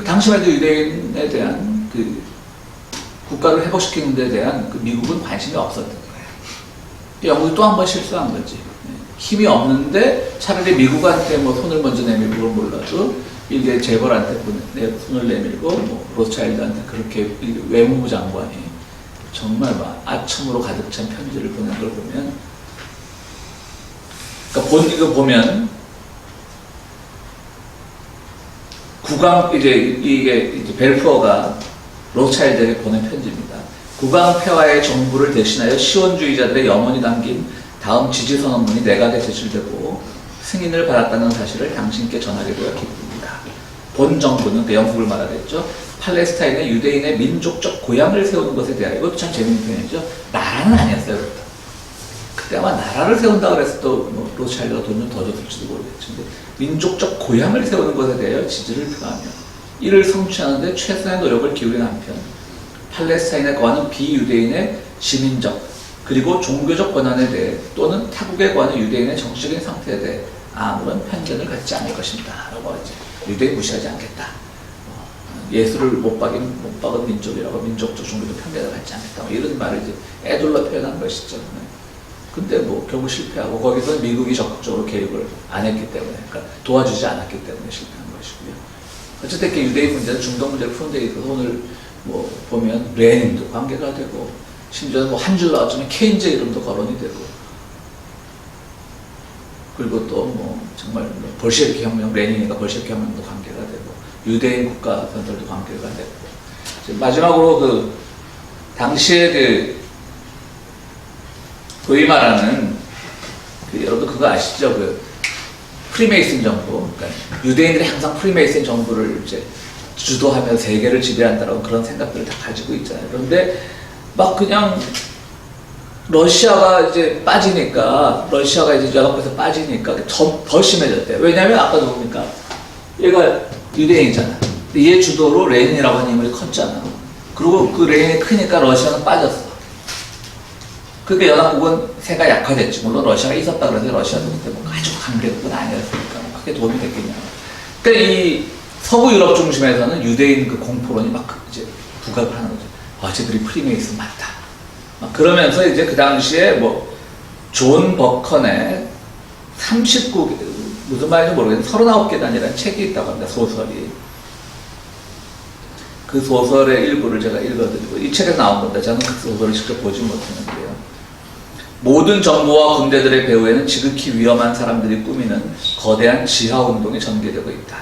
당시만 해도 유대인에 대한 그 국가를 회복시키는 데 대한 그 미국은 관심이 없었던 거예요. 영국이 또 한 번 실수한 거지. 힘이 없는데 차라리 미국한테 뭐 손을 먼저 내밀고 몰라도 이게 재벌한테 손을 내밀고 뭐 로스차일드한테 그렇게 외무부 장관이 정말 막 아첨으로 가득 찬 편지를 보낸 걸 보면, 그러니까 이거 보면 이게 이제 벨푸어가 로스차일드에게 보낸 편지입니다. 국왕폐하의 정부를 대신하여 시원주의자들의 염원이 담긴 다음 지지선언문이 내각에 제출되고 승인을 받았다는 사실을 당신께 전하게 되어 기쁩니다. 본 정부는 그 영국을 말하겠죠. 팔레스타인의 유대인의 민족적 고향을 세우는 것에 대하여, 이것도 참 재밌는 표현이죠. 나라는 아니었어요. 그때 아마 나라를 세운다 그래서 또 뭐 로스차일드가 돈 좀 더 줬을지도 모르겠죠. 근데 민족적 고향을 세우는 것에 대하여 지지를 표하며 이를 성취하는 데 최선의 노력을 기울인 한편 팔레스타인에 거하는 비유대인의 시민적 그리고 종교적 권한에 대해 또는 타국에 거하는 유대인의 정치적인 상태에 대해 아무런 편견을 갖지 않을 것입니다. 라고 하죠. 유대인 무시하지 않겠다. 예수를 못 박은 민족이라고 민족적 종교적 편견을 갖지 않겠다. 뭐 이런 말을 이제 애둘러 표현한 것이죠. 근데 뭐 결국 실패하고 거기서 미국이 적극적으로 개입을 안 했기 때문에, 그러니까 도와주지 않았기 때문에 실패한 것이고요. 어쨌든 이렇게 유대인 문제는 중동 문제를 푸는 데 있어서 오늘 뭐 보면 레닌도 관계가 되고 심지어 뭐 한 줄 나왔지만 케인즈 이름도 거론이 되고 그리고 또 뭐 정말 볼셰비키 혁명, 레닌이가 볼셰비키 혁명도 관계가 되고 유대인 국가 선설도 관계가 되고 마지막으로 그 당시에 소위 말하는 여러분 그거 아시죠? 그 프리메이슨 정부, 그러니까 유대인들이 항상 프리메이슨 정부를 이제 주도하며 세계를 지배한다라고 그런 생각들을 다 가지고 있잖아요. 그런데 막 그냥 러시아가 이제 빠지니까, 러시아가 이제 연합국에서 빠지니까 더 심해졌대요. 왜냐면 아까 누굽니까? 얘가 유대인이잖아. 근데 얘 주도로 레닌이라고 하는 인물이 컸잖아. 그리고 그 레닌이 크니까 러시아는 빠졌어. 그러니까 연합국은 세가 약화됐지. 물론 러시아가 있었다 그래서 러시아도 그때 뭐 아주 강대국은 아니었으니까 뭐 크게 도움이 됐겠냐. 그러니까 이 서부 유럽 중심에서는 유대인 그 공포론이 막 이제 부각을 하는 거죠. 쟤들이 프리메이슨 맞다. 막 그러면서 이제 그 당시에 뭐 존 버컨의 39 무슨 말인지 모르겠는데 39계단이라는 책이 있다고 합니다. 소설이. 그 소설의 일부를 제가 읽어드리고 이 책에 나온 건데 저는 그 소설을 직접 보지 못했는데요. 모든 정부와 군대들의 배후에는 지극히 위험한 사람들이 꾸미는 거대한 지하운동이 전개되고 있다.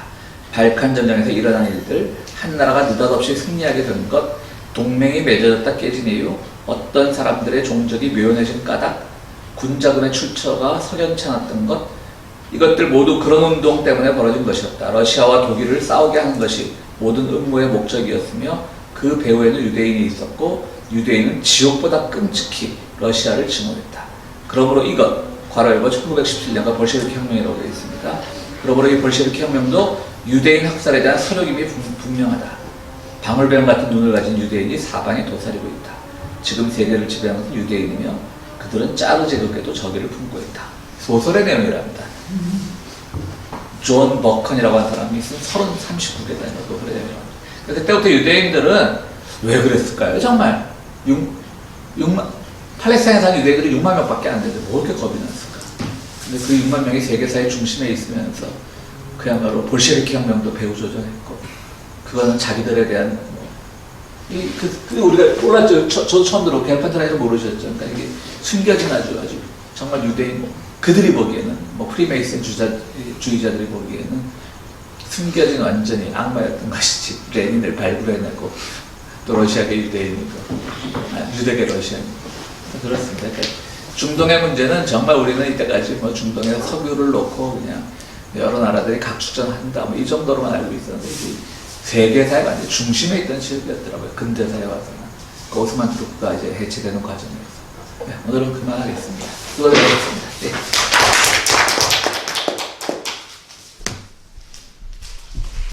발칸 전쟁에서 일어난 일들, 한 나라가 느닷없이 승리하게 된 것, 동맹이 맺어졌다 깨진 이유, 어떤 사람들의 종적이 묘연해진 까닭, 군자금의 출처가 석연치 않았던 것, 이것들 모두 그런 운동 때문에 벌어진 것이었다. 러시아와 독일을 싸우게 하는 것이 모든 음모의 목적이었으며 그 배후에는 유대인이 있었고 유대인은 지옥보다 끔찍히 러시아를 증오했다. 그러므로 이것, 괄호 열고 1917년과 볼셰비키 혁명이라고 되어 있습니다. 그러므로 이 볼셰비키 혁명도 유대인 학살에 대한 서력임이 분명하다. 방울뱀 같은 눈을 가진 유대인이 사방에 도사리고 있다. 지금 세계를 지배하는 것은 유대인이며 그들은 짜르 제국에도 적의를 품고 있다. 소설의 내용이랍니다. 존 버컨이라고 하는 사람이 쓴 39계단이라고 소설의 내용이랍니다. 그때부터 유대인들은 왜 그랬을까요? 정말 6만 팔레스타인에 사는 유대인들이 6만 명밖에 안 되는데 뭐 이렇게 겁이 났을까? 근데 그 6만 명이 세계사의 중심에 있으면서 그야말로 볼셰비키 혁명도 배후조전했고 그거는 자기들에 대한 우리가 몰랐죠. 저도 처음 들어 갤판트라이도 모르셨죠. 그러니까 이게 숨겨진 아주 정말 유대인 그들이 보기에는 프리메이슨 주의자들이 보기에는 숨겨진 완전히 악마였던 것이지. 레닌을 발굴해내고 또 러시아계 유대인이고 유대계 러시아인이고 그렇습니다. 그러니까 중동의 문제는 정말 우리는 이때까지 중동에 석유를 놓고 그냥 여러 나라들이 각축전한다 이 정도로만 알고 있었는데 세계사의 완전 중심에 있던 지역이었더라고요. 근대사에 와서는. 그 오스만 투르크가 이제 해체되는 과정이었어요. 네, 오늘은 그만하겠습니다. 수고하셨습니다. 네.